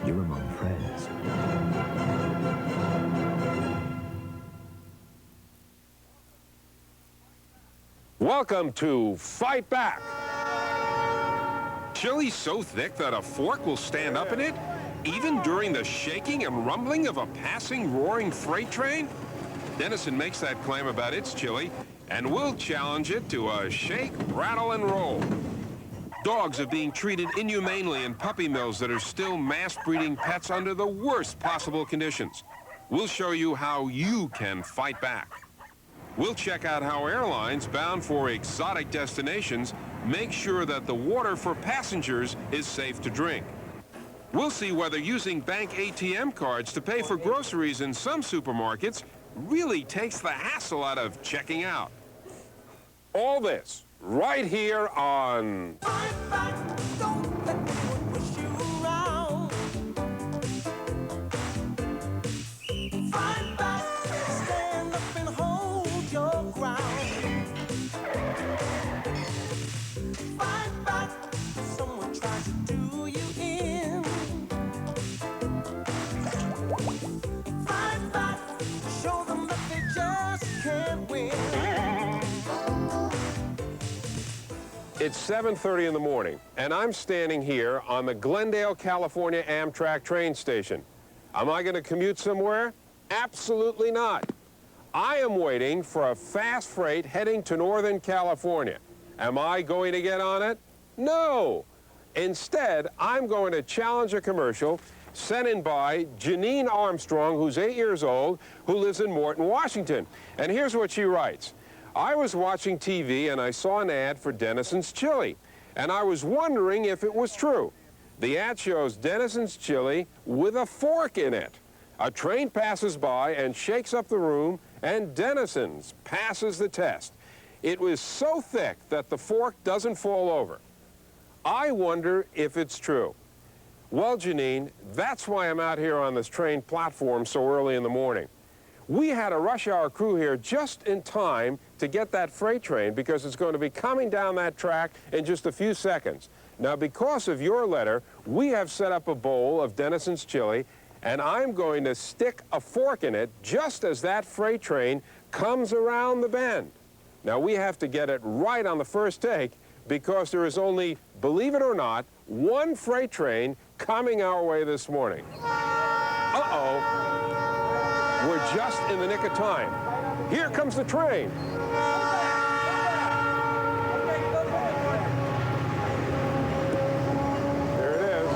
you're among friends. Welcome to Fight Back. Chili so thick that a fork will stand up in it, even during the shaking and rumbling of a passing, roaring freight train? Dennison makes that claim about its chili, and we'll challenge it to a shake, rattle, and roll. Dogs are being treated inhumanely in puppy mills that are still mass-breeding pets under the worst possible conditions. We'll show you how you can fight back. We'll check out how airlines bound for exotic destinations make sure that the water for passengers is safe to drink. We'll see whether using bank ATM cards to pay for groceries in some supermarkets really takes the hassle out of checking out. All this right here on... It's 7:30 in the morning, and I'm standing here on the Glendale, California Amtrak train station. Am I going to commute somewhere? Absolutely not. I am waiting for a fast freight heading to Northern California. Am I going to get on it? No. Instead, I'm going to challenge a commercial sent in by Janine Armstrong, who's 8 years old, who lives in Morton, Washington. And here's what she writes. I was watching TV and I saw an ad for Dennison's Chili, and I was wondering if it was true. The ad shows Dennison's Chili with a fork in it. A train passes by and shakes up the room, and Dennison's passes the test. It was so thick that the fork doesn't fall over. I wonder if it's true. Well, Janine, that's why I'm out here on this train platform so early in the morning. We had a rush hour crew here just in time to get that freight train because it's going to be coming down that track in just a few seconds. Now, because of your letter, we have set up a bowl of Dennison's Chili, and I'm going to stick a fork in it just as that freight train comes around the bend. Now, we have to get it right on the first take because there is only, believe it or not, one freight train coming our way this morning. Uh-oh. We're just in the nick of time. Here comes the train. There it is.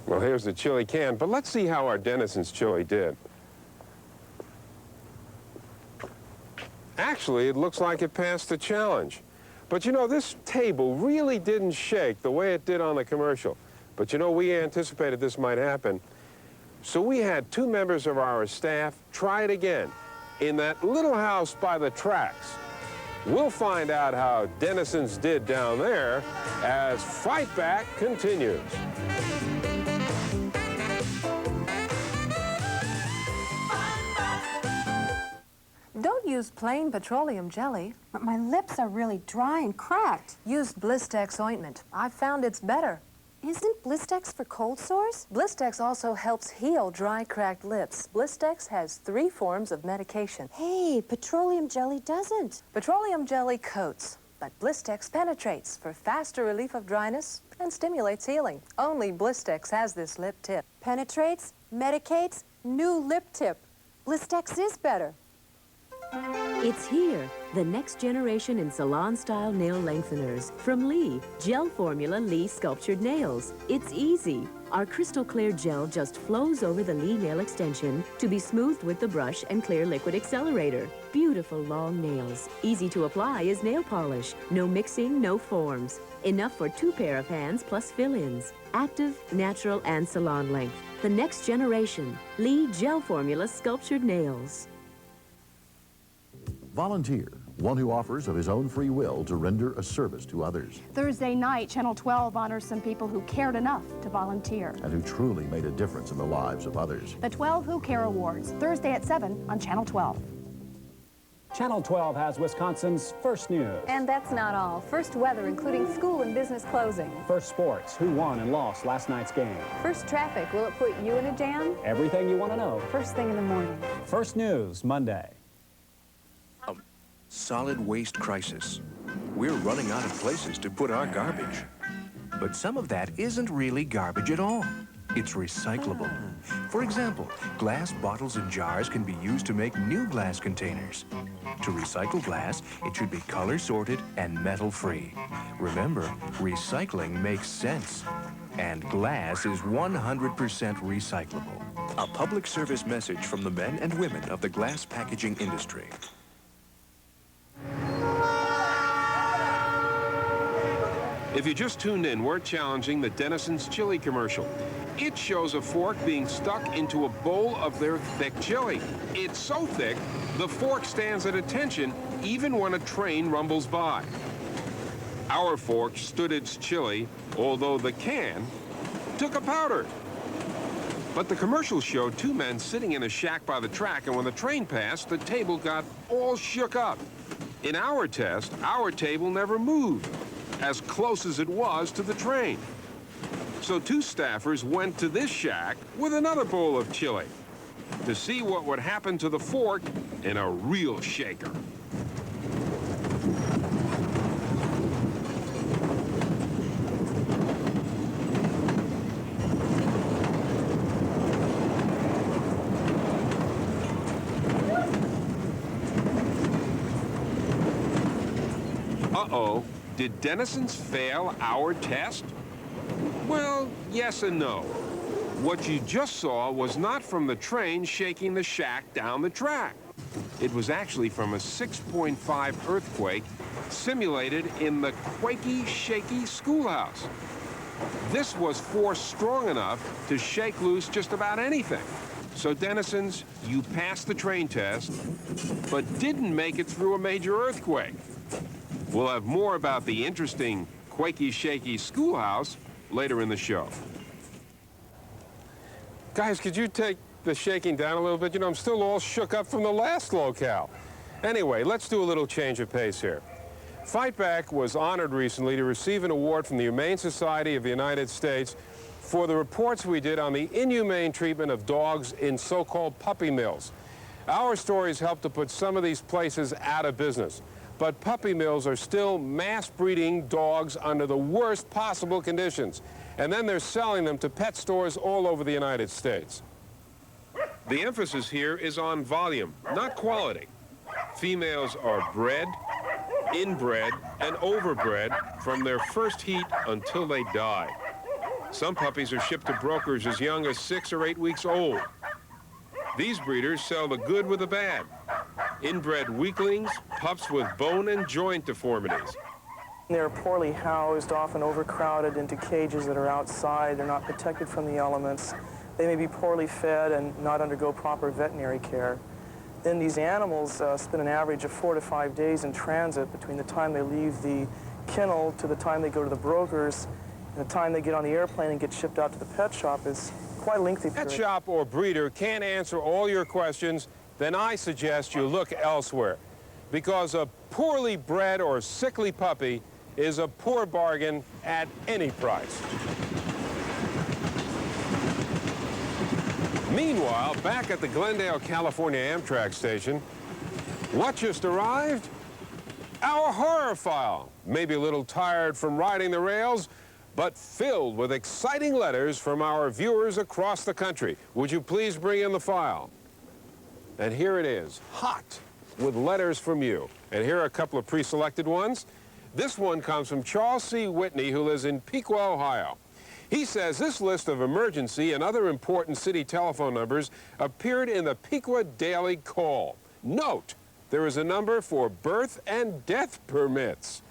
Well, here's the chili can, but let's see how our Dennison's Chili did. Actually, it looks like it passed the challenge. But you know, this table really didn't shake the way it did on the commercial. But you know, we anticipated this might happen. So we had 2 members of our staff try it again in that little house by the tracks. We'll find out how Dennison's did down there as Fight Back continues. Don't use plain petroleum jelly. But my lips are really dry and cracked. Use Blistex ointment. I've found it's better. Isn't Blistex for cold sores? Blistex also helps heal dry, cracked lips. Blistex has 3 forms of medication. Hey, petroleum jelly doesn't. Petroleum jelly coats. But Blistex penetrates for faster relief of dryness and stimulates healing. Only Blistex has this lip tip. Penetrates, medicates, new lip tip. Blistex is better. It's here, the next generation in salon-style nail lengtheners. From Lee, gel formula Lee sculptured nails. It's easy. Our crystal clear gel just flows over the Lee nail extension to be smoothed with the brush and clear liquid accelerator. Beautiful long nails. Easy to apply as nail polish. No mixing, no forms. Enough for 2 pair of hands plus fill-ins. Active, natural, and salon length. The next generation. Lee gel formula sculptured nails. Volunteer, one who offers of his own free will to render a service to others. Thursday night, Channel 12 honors some people who cared enough to volunteer. And who truly made a difference in the lives of others. The 12 Who Care Awards, Thursday at 7 on Channel 12. Channel 12 has Wisconsin's first news. And that's not all. First weather, including school and business closing. First sports, who won and lost last night's game. First traffic, will it put you in a jam? Everything you want to know. First thing in the morning. First news, Monday. Solid waste crisis. We're running out of places to put our garbage. But some of that isn't really garbage at all. It's recyclable. For example, glass bottles and jars can be used to make new glass containers. To recycle glass, it should be color-sorted and metal-free. Remember, recycling makes sense. And glass is 100% recyclable. A public service message from the men and women of the glass packaging industry. If you just tuned in, we're challenging the Denison's chili commercial. It shows a fork being stuck into a bowl of their thick chili. It's so thick, the fork stands at attention even when a train rumbles by. Our fork stood its chili, although the can took a powder. But the commercial showed 2 men sitting in a shack by the track, and when the train passed, the table got all shook up. In our test, our table never moved, as close as it was to the train. So 2 staffers went to this shack with another bowl of chili to see what would happen to the fork in a real shaker. Uh-oh. Did Denison's fail our test? Well, yes and no. What you just saw was not from the train shaking the shack down the track. It was actually from a 6.5 earthquake simulated in the quaky, shaky schoolhouse. This was force strong enough to shake loose just about anything. So Denison's, you passed the train test, but didn't make it through a major earthquake. We'll have more about the interesting quaky, shaky schoolhouse later in the show. Guys, could you take the shaking down a little bit? You know, I'm still all shook up from the last locale. Anyway, let's do a little change of pace here. Fight Back was honored recently to receive an award from the Humane Society of the United States for the reports we did on the inhumane treatment of dogs in so-called puppy mills. Our stories helped to put some of these places out of business. But puppy mills are still mass breeding dogs under the worst possible conditions. And then they're selling them to pet stores all over the United States. The emphasis here is on volume, not quality. Females are bred, inbred, and overbred from their first heat until they die. Some puppies are shipped to brokers as young as 6 or 8 weeks old. These breeders sell the good with the bad. Inbred weaklings, pups with bone and joint deformities. They're poorly housed, often overcrowded into cages that are outside. They're not protected from the elements. They may be poorly fed and not undergo proper veterinary care. Then these animals spend an average of 4 to 5 days in transit between the time they leave the kennel to the time they go to the brokers, and the time they get on the airplane and get shipped out to the pet shop is quite a lengthy period. Pet shop or breeder can't answer all your questions, then I suggest you look elsewhere. Because a poorly bred or sickly puppy is a poor bargain at any price. Meanwhile, back at the Glendale, California Amtrak station, what just arrived? Our horror file, maybe a little tired from riding the rails, but filled with exciting letters from our viewers across the country. Would you please bring in the file? And here it is, hot with letters from you. And here are a couple of pre-selected ones. This one comes from Charles C. Whitney, who lives in Piqua, Ohio. He says this list of emergency and other important city telephone numbers appeared in the Piqua Daily Call. Note, there is a number for birth and death permits.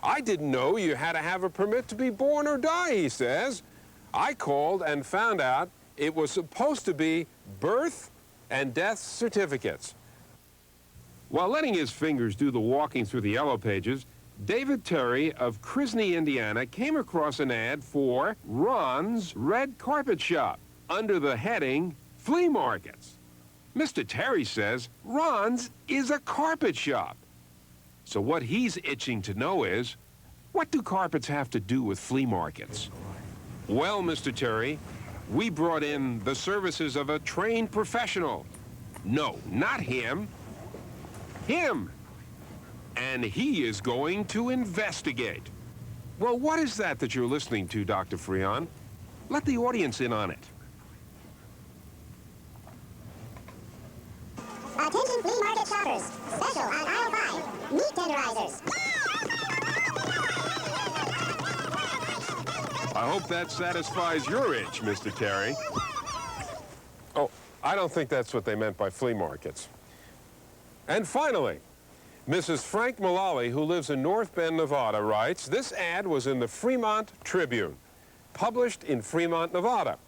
I didn't know you had to have a permit to be born or die, he says. I called and found out it was supposed to be birth and death certificates. While letting his fingers do the walking through the yellow pages, David Terry of Crisney, Indiana, came across an ad for Ron's Red Carpet Shop under the heading Flea Markets. Mr. Terry says Ron's is a carpet shop. So what he's itching to know is, what do carpets have to do with flea markets? Well, Mr. Terry, we brought in the services of a trained professional. No, not him. Him. And he is going to investigate. Well, what is that you're listening to, Dr. Freon? Let the audience in on it. Attention flea market shoppers. Special on aisle 5. Meat tenderizers. I hope that satisfies your itch, Mr. Terry. Oh, I don't think that's what they meant by flea markets. And finally, Mrs. Frank Mullally, who lives in North Bend, Nevada, writes, this ad was in the Fremont Tribune, published in Fremont, Nevada.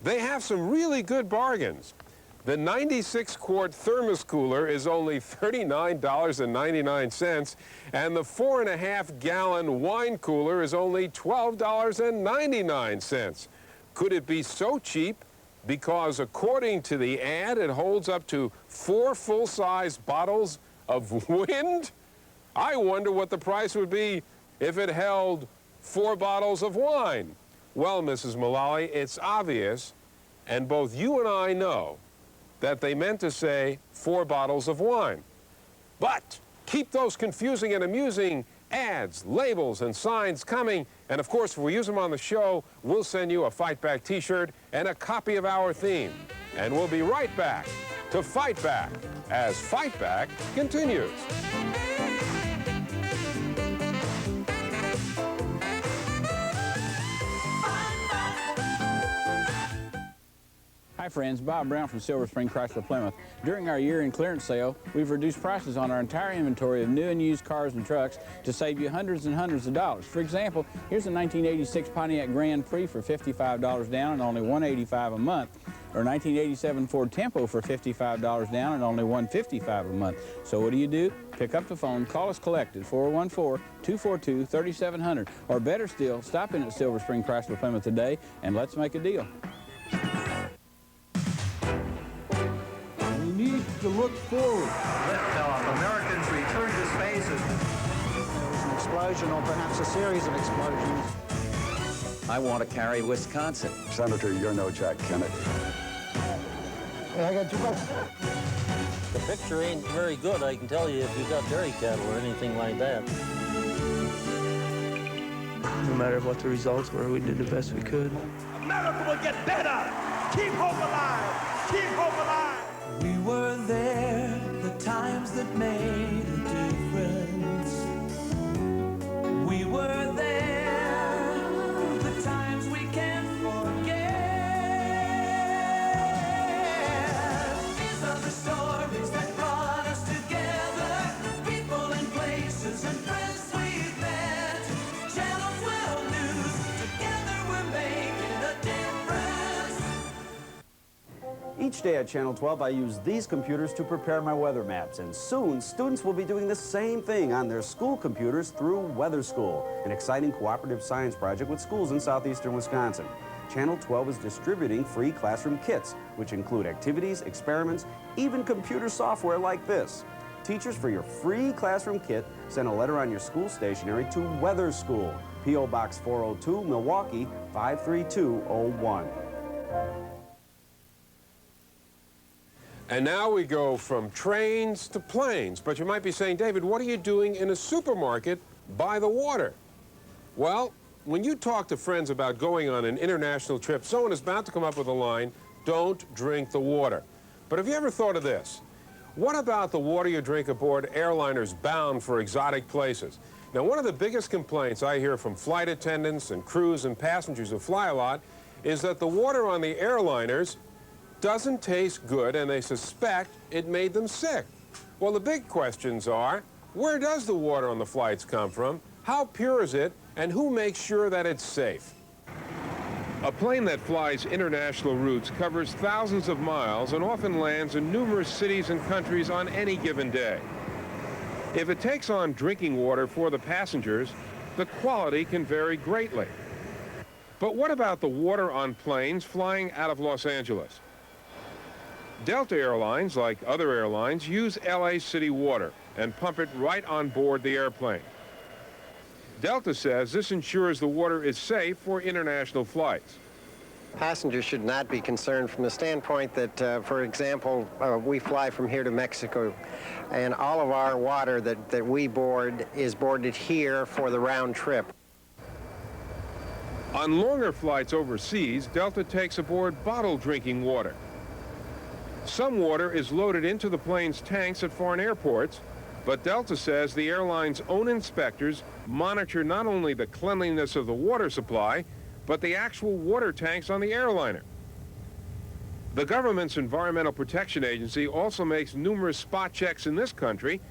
They have some really good bargains. The 96-quart thermos cooler is only $39.99, and the 4.5-gallon wine cooler is only $12.99. Could it be so cheap? Because according to the ad, it holds up to 4 full-size bottles of wind? I wonder what the price would be if it held 4 bottles of wine. Well, Mrs. Mullally, it's obvious, and both you and I know, that they meant to say 4 bottles of wine. But keep those confusing and amusing ads, labels, and signs coming. And of course, if we use them on the show, we'll send you a Fight Back t-shirt and a copy of our theme. And we'll be right back to Fight Back as Fight Back continues. Hi friends, Bob Brown from Silver Spring Chrysler Plymouth. During our year-end clearance sale, we've reduced prices on our entire inventory of new and used cars and trucks to save you hundreds and hundreds of dollars. For example, here's a 1986 Pontiac Grand Prix for $55 down and only $185 a month, or 1987 Ford Tempo for $55 down and only $155 a month. So what do? Pick up the phone, call us collect at 414-242-3700, or better still, stop in at Silver Spring Chrysler Plymouth today and let's make a deal. To look forward. Liftoff. Americans return to space. There was an explosion, or perhaps a series of explosions. I want to carry Wisconsin. Senator, you're no Jack Kennedy. Hey, I got 2 bucks. The picture ain't very good, I can tell you, if you got dairy cattle or anything like that. No matter what the results were, we did the best we could. America will get better. Keep hope alive. Keep hope alive. We were there, the times that made a difference. We were there, the times we can't forget. These are the stories that brought us together, people and places and friends we've met. Channel 12 News, together we're making a difference. Each day at Channel 12, I use these computers to prepare my weather maps, and soon students will be doing the same thing on their school computers through Weather School, an exciting cooperative science project with schools in southeastern Wisconsin. Channel 12 is distributing free classroom kits, which include activities, experiments, even computer software like this. Teachers, for your free classroom kit, send a letter on your school stationery to Weather School, P.O. Box 402, Milwaukee 53201. And now we go from trains to planes. But you might be saying, David, what are you doing in a supermarket by the water? Well, when you talk to friends about going on an international trip, someone is bound to come up with a line, don't drink the water. But have you ever thought of this? What about the water you drink aboard airliners bound for exotic places? Now, one of the biggest complaints I hear from flight attendants and crews and passengers who fly a lot is that the water on the airliners doesn't taste good, and they suspect it made them sick. Well, the big questions are, where does the water on the flights come from? How pure is it? And who makes sure that it's safe? A plane that flies international routes covers thousands of miles and often lands in numerous cities and countries on any given day. If it takes on drinking water for the passengers, the quality can vary greatly. But what about the water on planes flying out of Los Angeles? Delta Airlines, like other airlines, use LA city water and pump it right on board the airplane. Delta says this ensures the water is safe for international flights. Passengers should not be concerned from the standpoint that, for example, we fly from here to Mexico, and all of our water that we board is boarded here for the round trip. On longer flights overseas, Delta takes aboard bottled drinking water. Some water is loaded into the plane's tanks at foreign airports, but Delta says the airline's own inspectors monitor not only the cleanliness of the water supply, but the actual water tanks on the airliner. The government's Environmental Protection Agency also makes numerous spot checks in this country,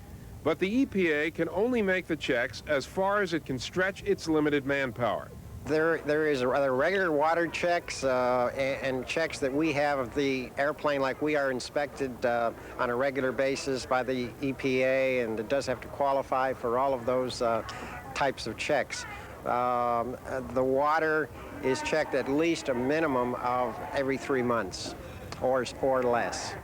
but the EPA can only make the checks as far as it can stretch its limited manpower. There is regular water checks and checks that we have of the airplane, like we are inspected on a regular basis by the EPA, and it does have to qualify for all of those types of checks. The water is checked at least a minimum of every 3 months or less.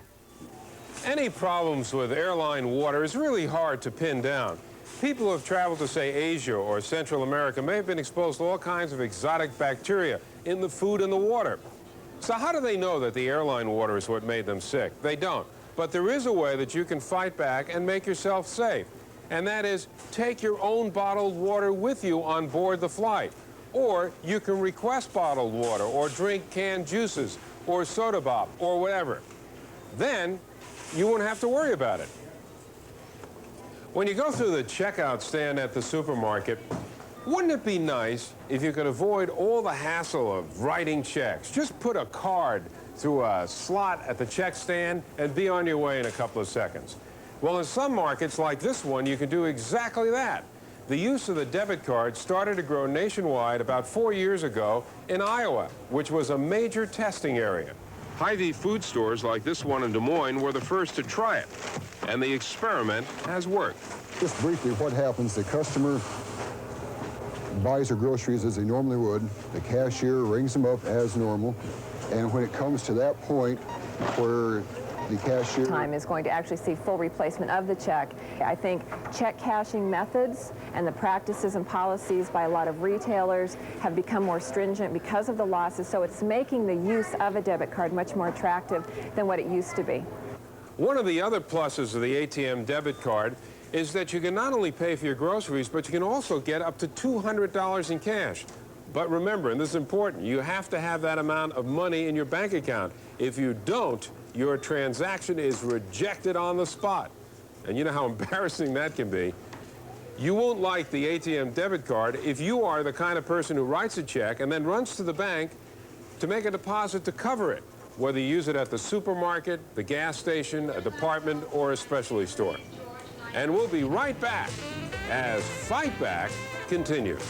Any problems with airline water is really hard to pin down. People who have traveled to, say, Asia or Central America may have been exposed to all kinds of exotic bacteria in the food and the water. So how do they know that the airline water is what made them sick? They don't. But there is a way that you can fight back and make yourself safe. And that is, take your own bottled water with you on board the flight. Or you can request bottled water, or drink canned juices, or soda pop, or whatever. Then you won't have to worry about it. When you go through the checkout stand at the supermarket, wouldn't it be nice if you could avoid all the hassle of writing checks? Just put a card through a slot at the check stand and be on your way in a couple of seconds. Well, in some markets like this one, you can do exactly that. The use of the debit card started to grow nationwide about 4 years ago in Iowa, which was a major testing area. Hy-Vee food stores like this one in Des Moines were the first to try it, and the experiment has worked. Just briefly, what happens, the customer buys her groceries as they normally would, the cashier rings them up as normal, and when it comes to that point where the cashier time is going to actually see full replacement of the check. I think check cashing methods and the practices and policies by a lot of retailers have become more stringent because of the losses, so it's making the use of a debit card much more attractive than what it used to be. One of the other pluses of the ATM debit card is that you can not only pay for your groceries, but you can also get up to $200 in cash. But remember, and this is important, you have to have that amount of money in your bank account. If you don't, your transaction is rejected on the spot. And you know how embarrassing that can be. You won't like the ATM debit card if you are the kind of person who writes a check and then runs to the bank to make a deposit to cover it, whether you use it at the supermarket, the gas station, a department, or a specialty store. And we'll be right back as Fight Back continues.